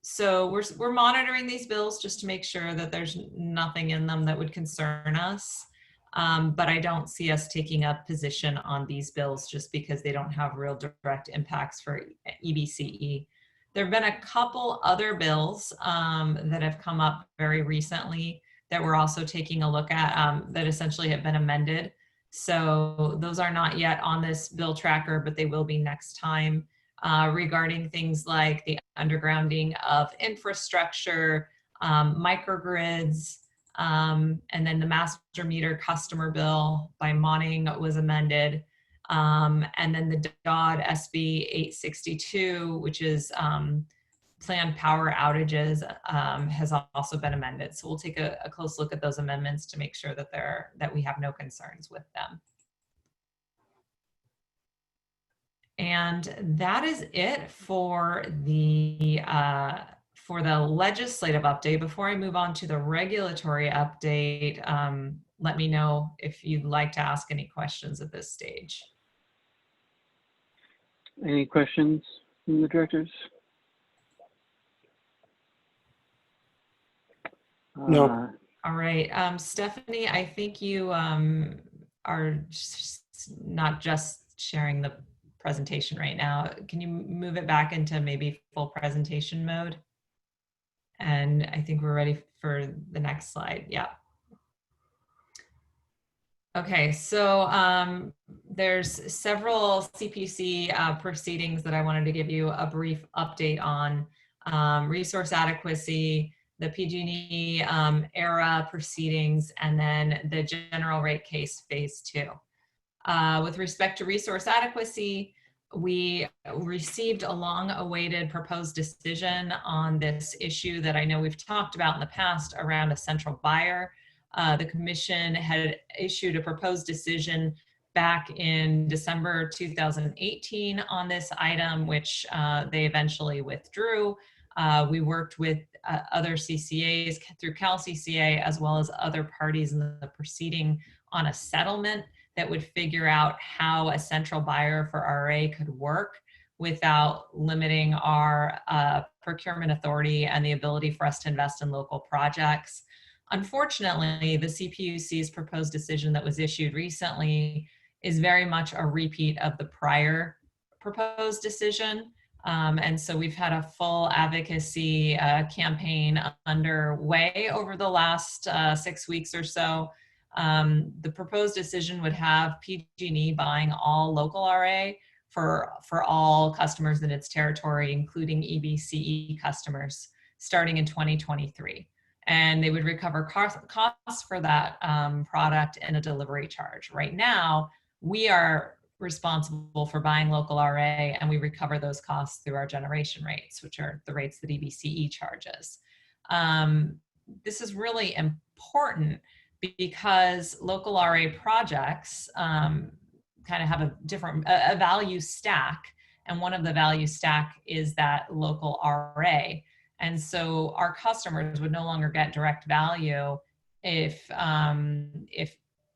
S8: So we're monitoring these bills just to make sure that there's nothing in them that would concern us. But I don't see us taking a position on these bills just because they don't have real direct impacts for EBCE. There have been a couple other bills that have come up very recently that we're also taking a look at that essentially have been amended. So those are not yet on this bill tracker, but they will be next time, regarding things like the undergrounding of infrastructure, microgrids, and then the master meter customer bill by Monning was amended. And then the Dodd SB 862, which is planned power outages, has also been amended. So we'll take a close look at those amendments to make sure that we have no concerns with them. And that is it for the legislative update. Before I move on to the regulatory update, let me know if you'd like to ask any questions at this stage.
S2: Any questions from the directors?
S9: No.
S8: All right, Stephanie, I think you are not just sharing the presentation right now. Can you move it back into maybe full presentation mode? And I think we're ready for the next slide. Yeah. Okay, so there's several CPUC proceedings that I wanted to give you a brief update on. Resource adequacy, the PG&E ERRA proceedings, and then the general rate case phase 2. With respect to resource adequacy, we received a long-awaited proposed decision on this issue that I know we've talked about in the past around a central buyer. The commission had issued a proposed decision back in December 2018 on this item, which they eventually withdrew. We worked with other CCAs through CalCCA, as well as other parties in the proceeding, on a settlement that would figure out how a central buyer for RA could work without limiting our procurement authority and the ability for us to invest in local projects. Unfortunately, the CPUC's proposed decision that was issued recently is very much a repeat of the prior proposed decision. And so we've had a full advocacy campaign underway over the last 6 weeks or so. The proposed decision would have PG&E buying all local RA for all customers in its territory, including EBCE customers, starting in 2023. And they would recover costs for that product in a delivery charge. Right now, we are responsible for buying local RA, and we recover those costs through our generation rates, which are the rates that EBCE charges. This is really important because local RA projects kind of have a value stack, and one of the value stack is that local RA. And so our customers would no longer get direct value if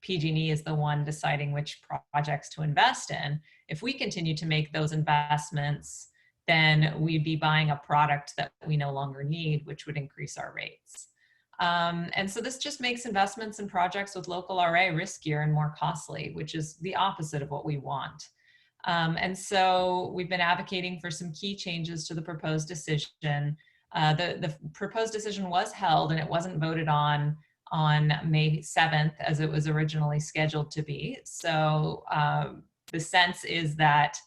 S8: PG&E is the one deciding which projects to invest in, if we continue to make those investments, then we'd be buying a product that we no longer need, which would increase our rates. And so this just makes investments in projects with local RA riskier and more costly, which is the opposite of what we want. And so we've been advocating for some key changes to the proposed decision. The proposed decision was held and it wasn't voted on May 7th as it was originally scheduled to be. So the sense is that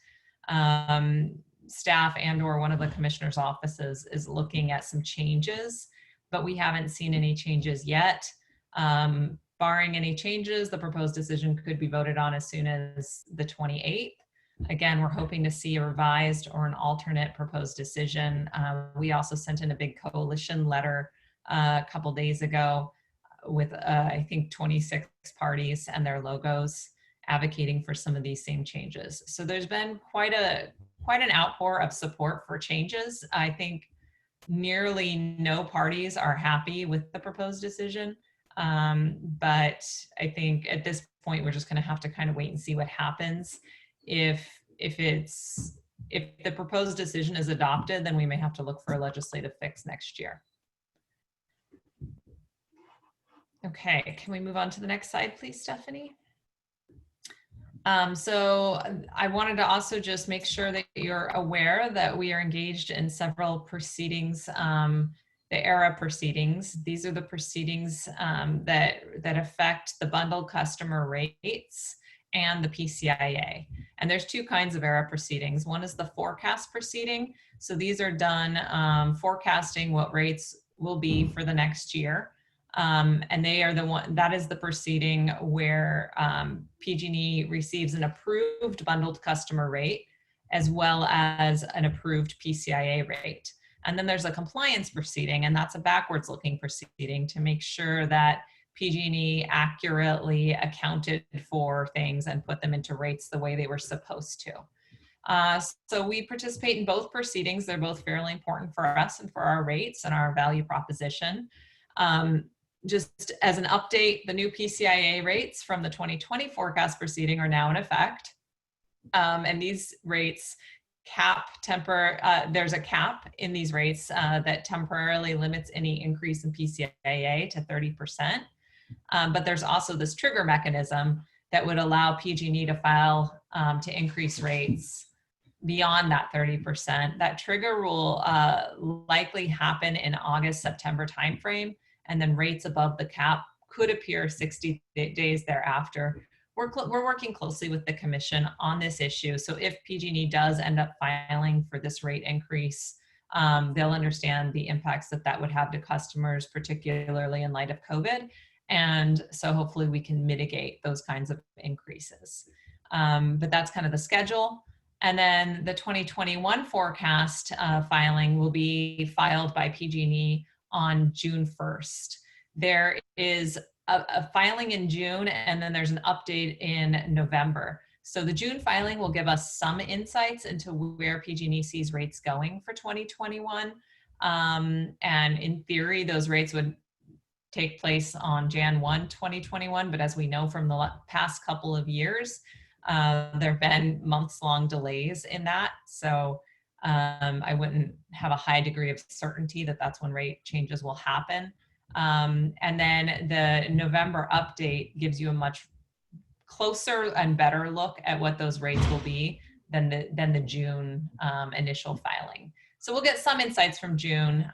S8: staff and or one of the commissioner's offices is looking at some changes, but we haven't seen any changes yet. Barring any changes, the proposed decision could be voted on as soon as the 28th. Again, we're hoping to see a revised or an alternate proposed decision. We also sent in a big coalition letter a couple days ago with I think 26 parties and their logos advocating for some of these same changes. So there's been quite an outpour of support for changes. I think nearly no parties are happy with the proposed decision. But I think at this point, we're just going to have to kind of wait and see what happens. If the proposed decision is adopted, then we may have to look for a legislative fix next year. Okay, can we move on to the next slide, please, Stephanie? So I wanted to also just make sure that you're aware that we are engaged in several proceedings, the ERRA proceedings. These are the proceedings that affect the bundled customer rates and the PCIA. And there's two kinds of ERRA proceedings. One is the forecast proceeding. So these are done forecasting what rates will be for the next year. And they are the one, that is the proceeding where PG&E receives an approved bundled customer rate as well as an approved PCIA rate. And then there's a compliance proceeding, and that's a backwards looking proceeding to make sure that PG&E accurately accounted for things and put them into rates the way they were supposed to. So we participate in both proceedings. They're both fairly important for us and for our rates and our value proposition. Just as an update, the new PCIA rates from the 2020 forecast proceeding are now in effect. And these rates there's a cap in these rates that temporarily limits any increase in PCIA to 30%. But there's also this trigger mechanism that would allow PG&E to file to increase rates beyond that 30%. That trigger will likely happen in August, September timeframe, and then rates above the cap could appear 60 days thereafter. We're working closely with the commission on this issue. So if PG&E does end up filing for this rate increase, they'll understand the impacts that would have to customers, particularly in light of COVID. And so hopefully we can mitigate those kinds of increases. But that's kind of the schedule. And then the 2021 forecast filing will be filed by PG&E on June 1st. There is a filing in June, and then there's an update in November. So the June filing will give us some insights into where PG&E sees rates going for 2021. And in theory, those rates would take place on Jan 1, 2021. But as we know from the past couple of years, there have been months-long delays in that. So I wouldn't have a high degree of certainty that that's when rate changes will happen. And then the November update gives you a much closer and better look at what those rates will be than the June initial filing. So we'll get some insights from June,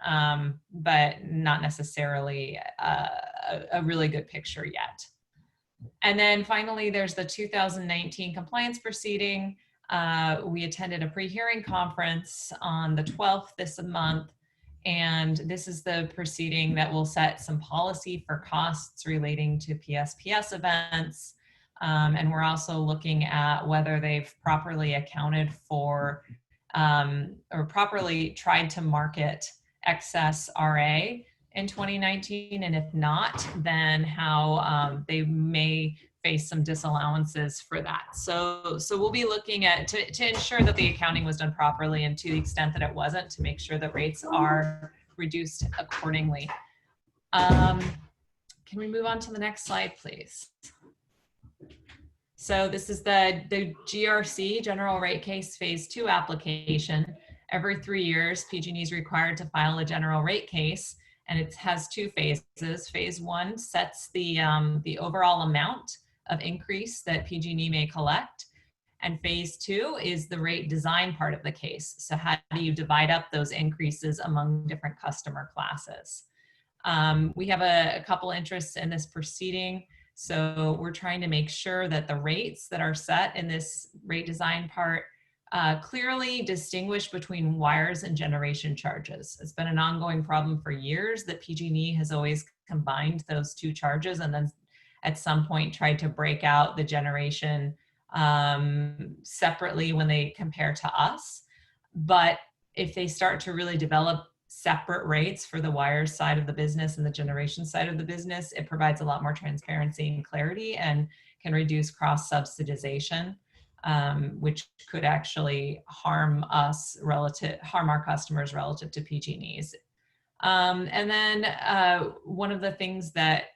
S8: but not necessarily a really good picture yet. And then finally, there's the 2019 compliance proceeding. We attended a pre-hearing conference on the 12th this month. And this is the proceeding that will set some policy for costs relating to PSPS events. And we're also looking at whether they've properly accounted for or properly tried to market excess RA in 2019. And if not, then how they may face some disallowances for that. So we'll be looking at to ensure that the accounting was done properly, and to the extent that it wasn't, to make sure that rates are reduced accordingly. Can we move on to the next slide, please? So this is the GRC, General Rate Case Phase 2 application. Every 3 years, PG&E is required to file a general rate case, and it has 2 phases. Phase 1 sets the overall amount of increase that PG&E may collect. And phase 2 is the rate design part of the case. So how do you divide up those increases among different customer classes? We have a couple interests in this proceeding. So we're trying to make sure that the rates that are set in this rate design part clearly distinguish between wires and generation charges. It's been an ongoing problem for years that PG&E has always combined those 2 charges and then at some point tried to break out the generation separately when they compare to us. But if they start to really develop separate rates for the wires side of the business and the generation side of the business, it provides a lot more transparency and clarity and can reduce cross-subsidization, which could actually harm our customers relative to PG&E's. And then one of the things that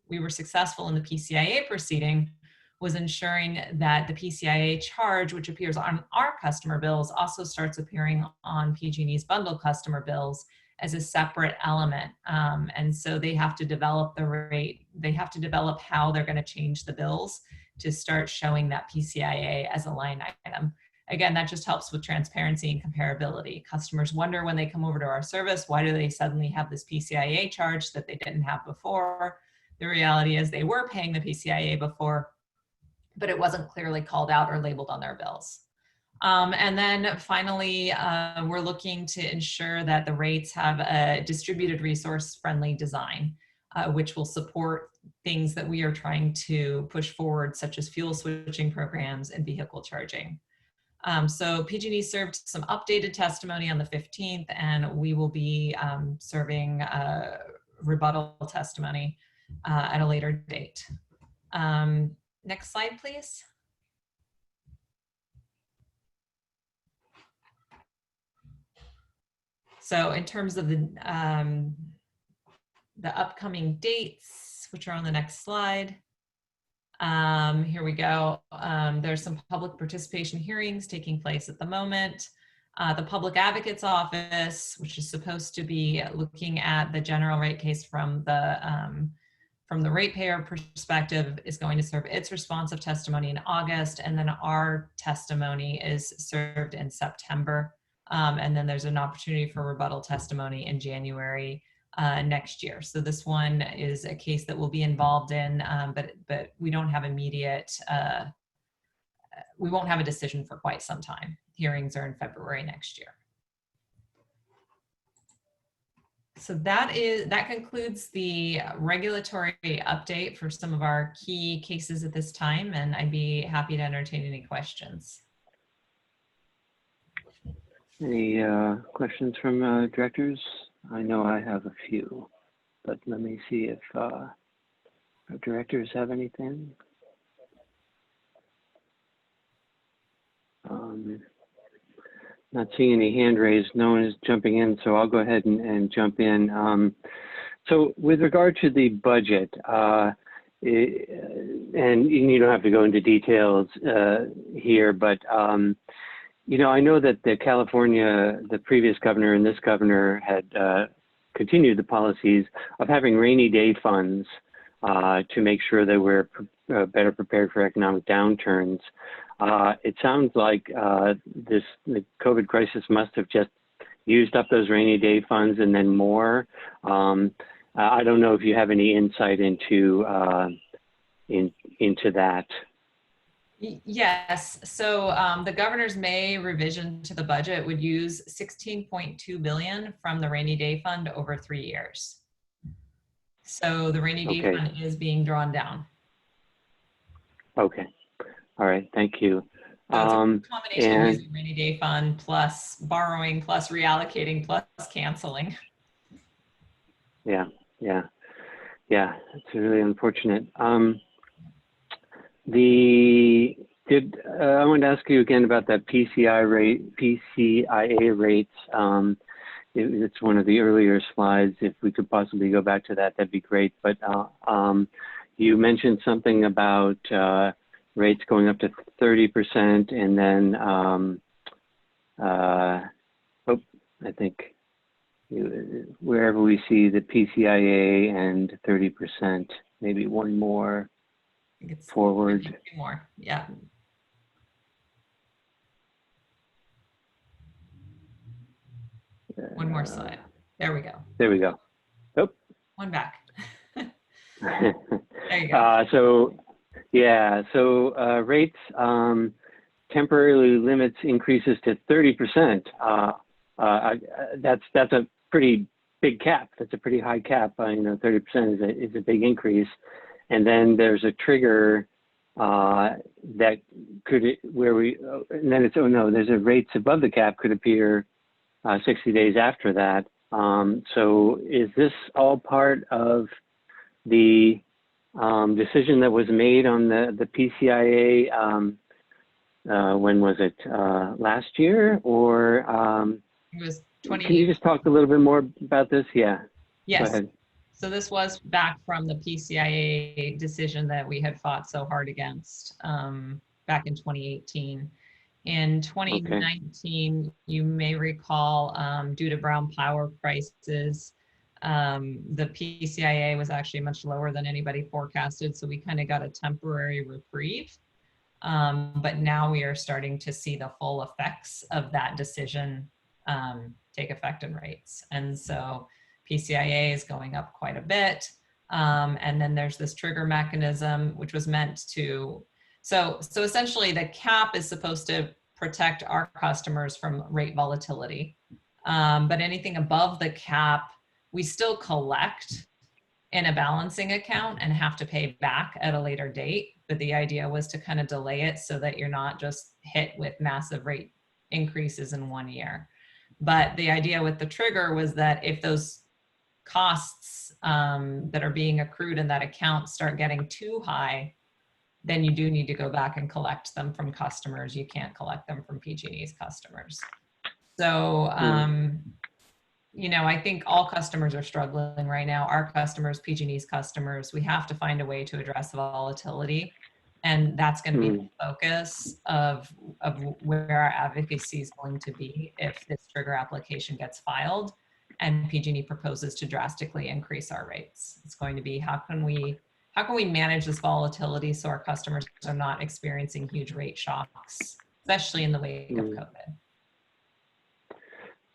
S8: we were successful in the PCIA proceeding was ensuring that the PCIA charge, which appears on our customer bills, also starts appearing on PG&E's bundle customer bills as a separate element. And so they have to develop the rate, they have to develop how they're going to change the bills to start showing that PCIA as a line item. Again, that just helps with transparency and comparability. Customers wonder when they come over to our service, why do they suddenly have this PCIA charge that they didn't have before? The reality is they were paying the PCIA before, but it wasn't clearly called out or labeled on their bills. And then finally, we're looking to ensure that the rates have a distributed resource-friendly design, which will support things that we are trying to push forward, such as fuel switching programs and vehicle charging. So PG&E served some updated testimony on the 15th, and we will be serving rebuttal testimony at a later date. Next slide, please. So in terms of the upcoming dates, which are on the next slide, here we go. There's some public participation hearings taking place at the moment. The Public Advocate's Office, which is supposed to be looking at the general rate case from the ratepayer perspective, is going to serve its responsive testimony in August, and then our testimony is served in September. And then there's an opportunity for rebuttal testimony in January next year. So this one is a case that we'll be involved in, but we don't have immediate, we won't have a decision for quite some time. Hearings are in February next year. So that concludes the regulatory update for some of our key cases at this time, and I'd be happy to entertain any questions.
S2: Any questions from directors? I know I have a few, but let me see if our directors have anything. Not seeing any hand raised, no one is jumping in, so I'll go ahead and jump in. So with regard to the budget, and you don't have to go into details here, but you know, I know that the previous governor and this governor had continued the policies of having rainy day funds to make sure that we're better prepared for economic downturns. It sounds like the COVID crisis must have just used up those rainy day funds and then more. I don't know if you have any insight into that.
S8: Yes, so the governor's May revision to the budget would use $16.2 billion from the rainy day fund over 3 years. So the rainy day fund is being drawn down.
S2: Okay. All right. Thank you.
S8: So it's a combination of using rainy day fund plus borrowing plus reallocating plus canceling.
S2: Yeah. It's really unfortunate. I wanted to ask you again about that PCIA rates. it's one of the earlier slides. If we could possibly go back to that, that'd be great. But you mentioned something about rates going up to 30%, and then I think wherever we see the PCIA and 30%, maybe one more forward.
S8: Two more, yeah. One more slide. There we go.
S2: There we go. Oh.
S8: One back. There you go.
S2: So rates temporarily limits increases to 30%. That's a pretty big cap. That's a pretty high cap. 30% is a big increase. And then there's a trigger that could, and then it's, there's a rates above the cap could appear 60 days after that. So is this all part of the decision that was made on the PCIA? When was it? Last year, or
S8: it was 20.
S2: Can you just talk a little bit more about this? Yeah.
S8: Yes.
S2: Go ahead.
S8: So this was back from the PCIA decision that we had fought so hard against back in 2018. In 2019, you may recall, due to brown power prices, the PCIA was actually much lower than anybody forecasted. So we kind of got a temporary reprieve. But now we are starting to see the full effects of that decision take effect in rates. And so PCIA is going up quite a bit. And then there's this trigger mechanism, which was meant to, so essentially the cap is supposed to protect our customers from rate volatility. But anything above the cap, we still collect in a balancing account and have to pay back at a later date. But the idea was to kind of delay it so that you're not just hit with massive rate increases in 1 year. But the idea with the trigger was that if those costs that are being accrued in that account start getting too high, then you do need to go back and collect them from customers. You can't collect them from PG&E's customers. So, I think all customers are struggling right now. Our customers, PG&E's customers, we have to find a way to address volatility. And that's going to be the focus of where our advocacy is going to be if this trigger application gets filed and PG&E proposes to drastically increase our rates. It's going to be how can we manage this volatility so our customers are not experiencing huge rate shocks, especially in the wake of COVID.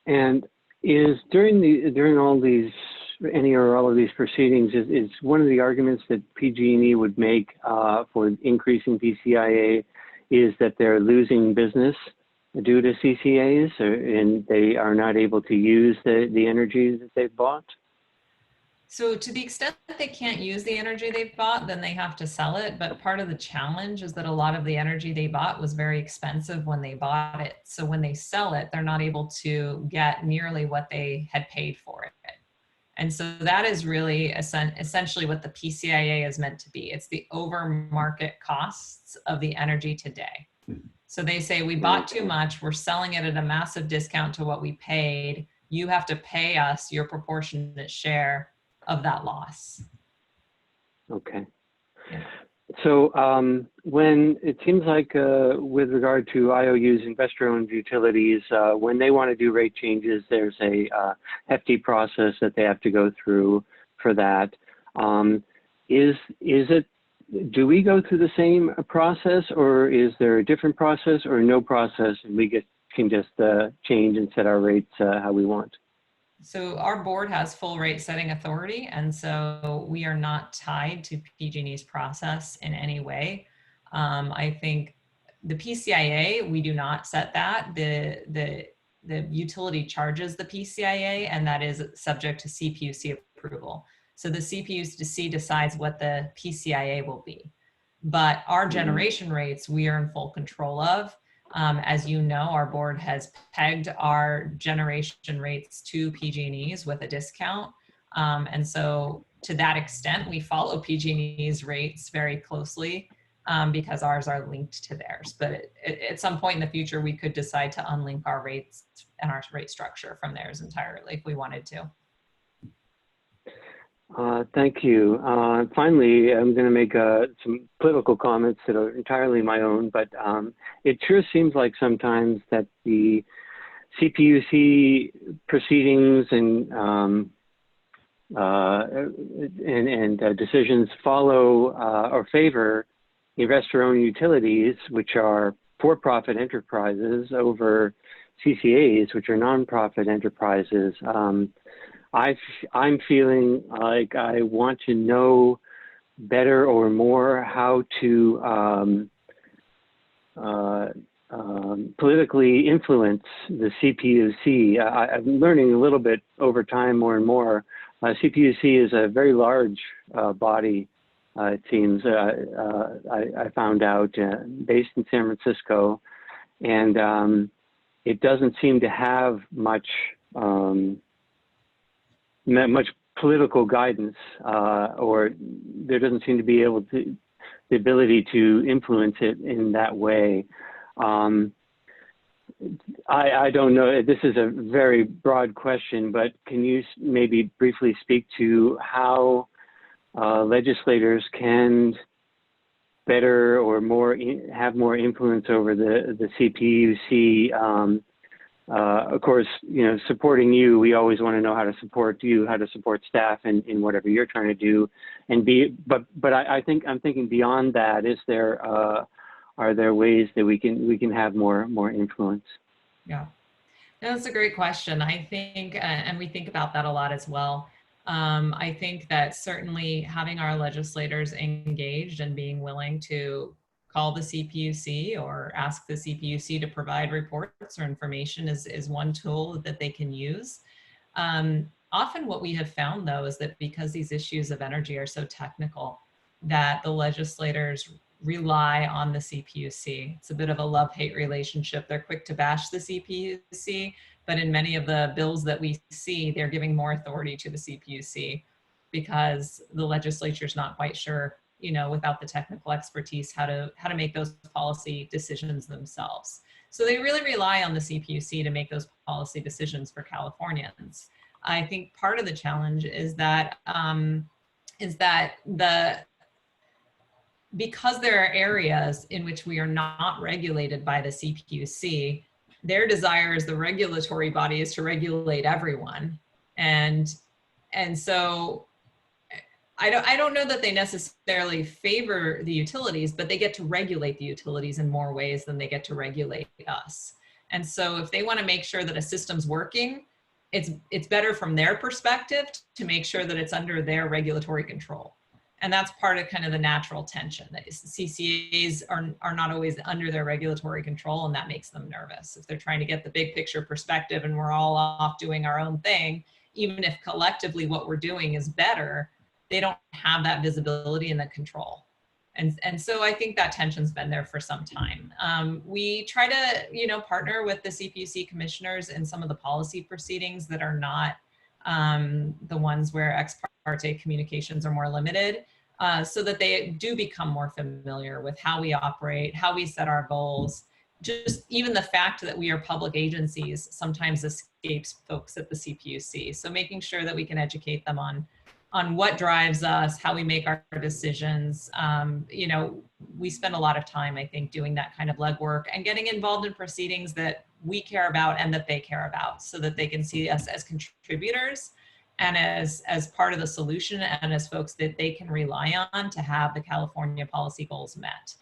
S2: And is during all these, any or all of these proceedings, is one of the arguments that PG&E would make for increasing PCIA is that they're losing business due to CCAs, and they are not able to use the energy that they've bought?
S8: So to the extent that they can't use the energy they've bought, then they have to sell it. But part of the challenge is that a lot of the energy they bought was very expensive when they bought it. So when they sell it, they're not able to get nearly what they had paid for it. And so that is really essentially what the PCIA is meant to be. It's the over market costs of the energy today. So they say, we bought too much, we're selling it at a massive discount to what we paid. You have to pay us your proportionate share of that loss.
S2: Okay.
S8: Yeah.
S2: So when it seems like with regard to IOUs, investor-owned utilities, when they want to do rate changes, there's a hefty process that they have to go through for that. Do we go through the same process, or is there a different process, or no process, and we can just change and set our rates how we want?
S8: So our board has full rate setting authority, and so we are not tied to PG&E's process in any way. I think the PCIA, we do not set that. The utility charges the PCIA, and that is subject to CPUC approval. So the CPUC decides what the PCIA will be. But our generation rates, we are in full control of. As you know, our board has pegged our generation rates to PG&E's with a discount. And so to that extent, we follow PG&E's rates very closely. because ours are linked to theirs. But at some point in the future, we could decide to unlink our rates and our rate structure from theirs entirely if we wanted to.
S2: Thank you. Finally, I'm going to make some political comments that are entirely my own, but it sure seems like sometimes that the CPUC proceedings and decisions follow or favor investor-owned utilities, which are for-profit enterprises, over CCAs, which are nonprofit enterprises. I'm feeling like I want to know better or more how to politically influence the CPUC. I'm learning a little bit over time, more and more. CPUC is a very large body, it seems. I found out, based in San Francisco, and it doesn't seem to have much political guidance, or there doesn't seem to be the ability to influence it in that way. I don't know, this is a very broad question, but can you maybe briefly speak to how legislators can better or have more influence over the CPUC? Of course, supporting you, we always want to know how to support you, how to support staff in whatever you're trying to do, but I think I'm thinking beyond that. Are there ways that we can have more influence?
S8: Yeah, that's a great question. I think, and we think about that a lot as well. I think that certainly having our legislators engaged and being willing to call the CPUC or ask the CPUC to provide reports or information is one tool that they can use. Often what we have found, though, is that because these issues of energy are so technical, that the legislators rely on the CPUC. It's a bit of a love-hate relationship. They're quick to bash the CPUC, but in many of the bills that we see, they're giving more authority to the CPUC because the legislature's not quite sure, without the technical expertise, how to make those policy decisions themselves. So they really rely on the CPUC to make those policy decisions for Californians. I think part of the challenge is that because there are areas in which we are not regulated by the CPUC, their desire as the regulatory body is to regulate everyone. And so I don't know that they necessarily favor the utilities, but they get to regulate the utilities in more ways than they get to regulate us. And so if they want to make sure that a system's working, it's better from their perspective to make sure that it's under their regulatory control. And that's part of kind of the natural tension, that CCAs are not always under their regulatory control, and that makes them nervous. If they're trying to get the big picture perspective and we're all off doing our own thing, even if collectively what we're doing is better, they don't have that visibility and the control. And so I think that tension's been there for some time. We try to, partner with the CPUC commissioners in some of the policy proceedings that are not the ones where ex parte communications are more limited, so that they do become more familiar with how we operate, how we set our goals. Just even the fact that we are public agencies sometimes escapes folks at the CPUC. So making sure that we can educate them on what drives us, how we make our decisions. We spend a lot of time, I think, doing that kind of legwork and getting involved in proceedings that we care about and that they care about, so that they can see us as contributors and as part of the solution and as folks that they can rely on to have the California policy goals met.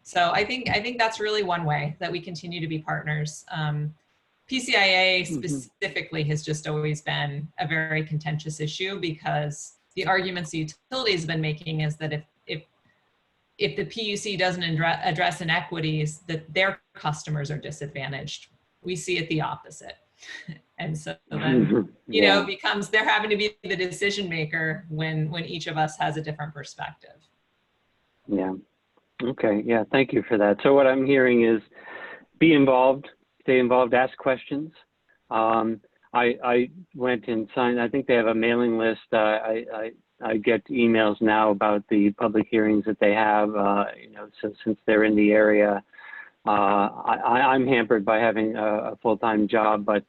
S8: So I think that's really one way that we continue to be partners. PCIA specifically has just always been a very contentious issue, because the arguments the utilities have been making is that if the PUC doesn't address inequities, that their customers are disadvantaged. We see it the opposite. And so then, it becomes they're having to be the decision maker when each of us has a different perspective.
S2: Yeah. Okay. Yeah. Thank you for that. So what I'm hearing is be involved, stay involved, ask questions. I went and signed, I think they have a mailing list. I I get emails now about the public hearings that they have, so since they're in the area. I'm hampered by having a full-time job, but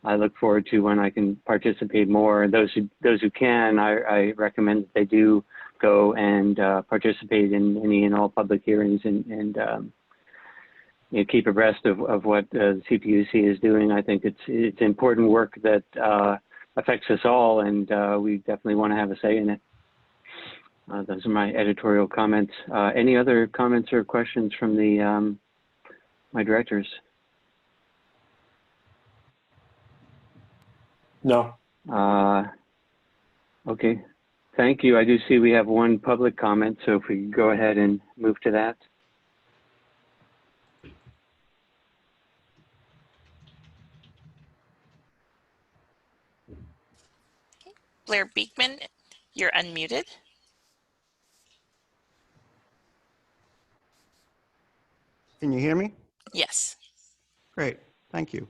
S2: I look forward to when I can participate more. And those who can, I recommend that they do go and participate in any and all public hearings and keep abreast of what the CPUC is doing. I think it's important work that affects us all, and we definitely want to have a say in it. Those are my editorial comments. Any other comments or questions from the my directors?
S9: No.
S2: Okay, thank you. I do see we have one public comment, so if we could go ahead and move to that.
S1: Blair Beekman, you're unmuted.
S3: Can you hear me?
S1: Yes.
S3: Great, thank you.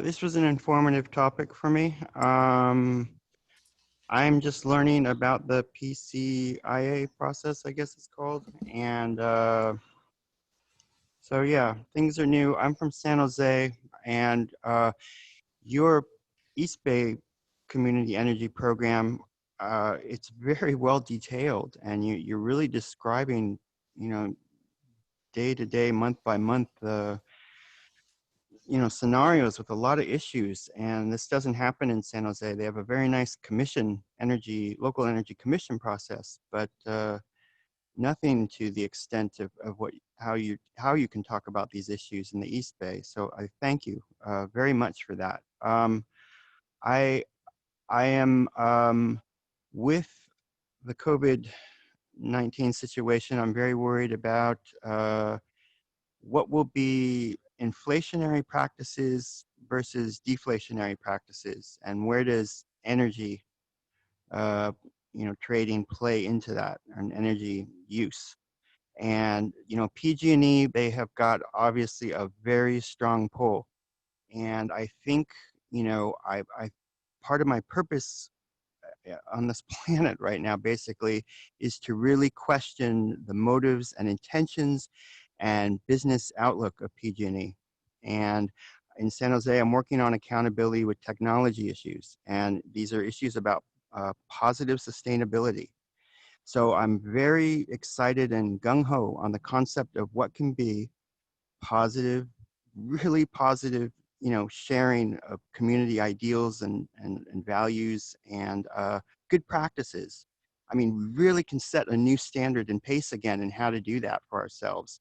S3: This was an informative topic for me. I'm just learning about the PCIA process, I guess it's called. And so yeah, things are new. I'm from San Jose, and your East Bay Community Energy Program, it's very well detailed, and you're really describing, day to day, month by month, scenarios with a lot of issues. And this doesn't happen in San Jose. They have a very nice local energy commission process, but nothing to the extent of how you can talk about these issues in the East Bay. So I thank you very much for that. I am with the COVID-19 situation. I'm very worried about what will be inflationary practices versus deflationary practices, and where does energy, trading play into that, and energy use. And PG&E, they have got obviously a very strong pull, and I think I part of my purpose on this planet right now basically is to really question the motives and intentions and business outlook of PG&E. And in San Jose, I'm working on accountability with technology issues, and these are issues about positive sustainability. So I'm very excited and gung-ho on the concept of what can be positive, really positive, sharing of community ideals and values and good practices. I mean, we really can set a new standard and pace again in how to do that for ourselves.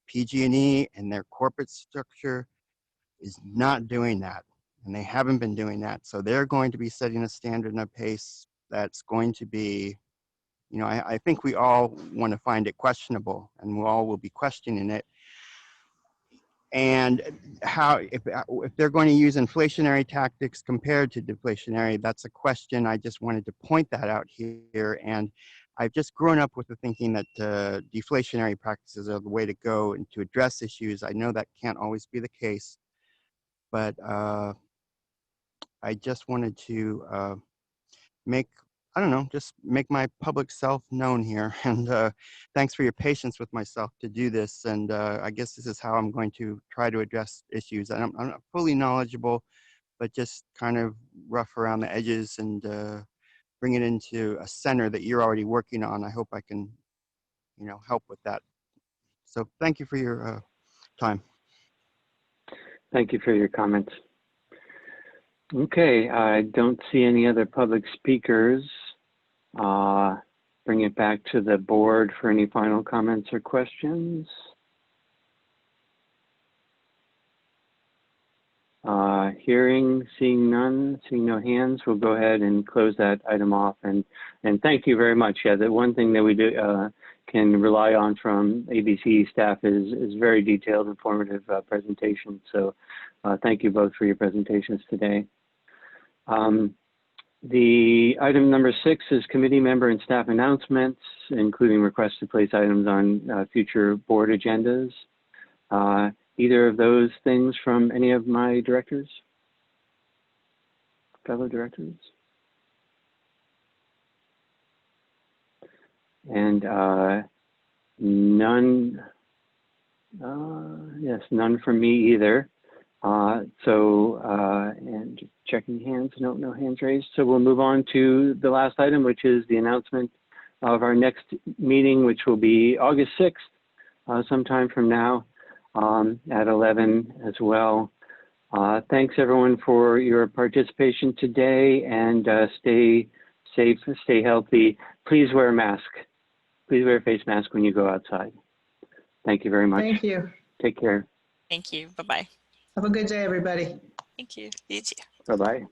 S3: PG&E and their corporate structure is not doing that, and they haven't been doing that. So they're going to be setting a standard and a pace that's going to be, I think we all want to find it questionable, and we all will be questioning it. And how, if they're going to use inflationary tactics compared to deflationary, that's a question. I just wanted to point that out here. And I've just grown up with the thinking that deflationary practices are the way to go and to address issues. I know that can't always be the case, but I just wanted to just make my public self known here. And thanks for your patience with myself to do this. And I guess this is how I'm going to try to address issues. I'm not fully knowledgeable, but just kind of rough around the edges and bring it into a center that you're already working on. I hope I can, help with that. So thank you for your time.
S2: Thank you for your comments. Okay, I don't see any other public speakers. Bring it back to the board for any final comments or questions. Seeing none, seeing no hands, we'll go ahead and close that item off. And thank you very much. Yeah, the one thing that we do can rely on from ABC staff is very detailed, informative presentation. So thank you both for your presentations today. The item number 6 is committee member and staff announcements, including requests to place items on future board agendas. Either of those things from any of my directors? Fellow directors? And none, yes, none from me either. And checking hands, no hands raised. So we'll move on to the last item, which is the announcement of our next meeting, which will be August 6th, sometime from now at 11 as well. Thanks everyone for your participation today, and stay safe, stay healthy. Please wear a mask. Please wear a face mask when you go outside. Thank you very much.
S4: Thank you.
S2: Take care.
S1: Thank you. Bye-bye.
S4: Have a good day, everybody.
S1: Thank you. You too.
S2: Bye-bye.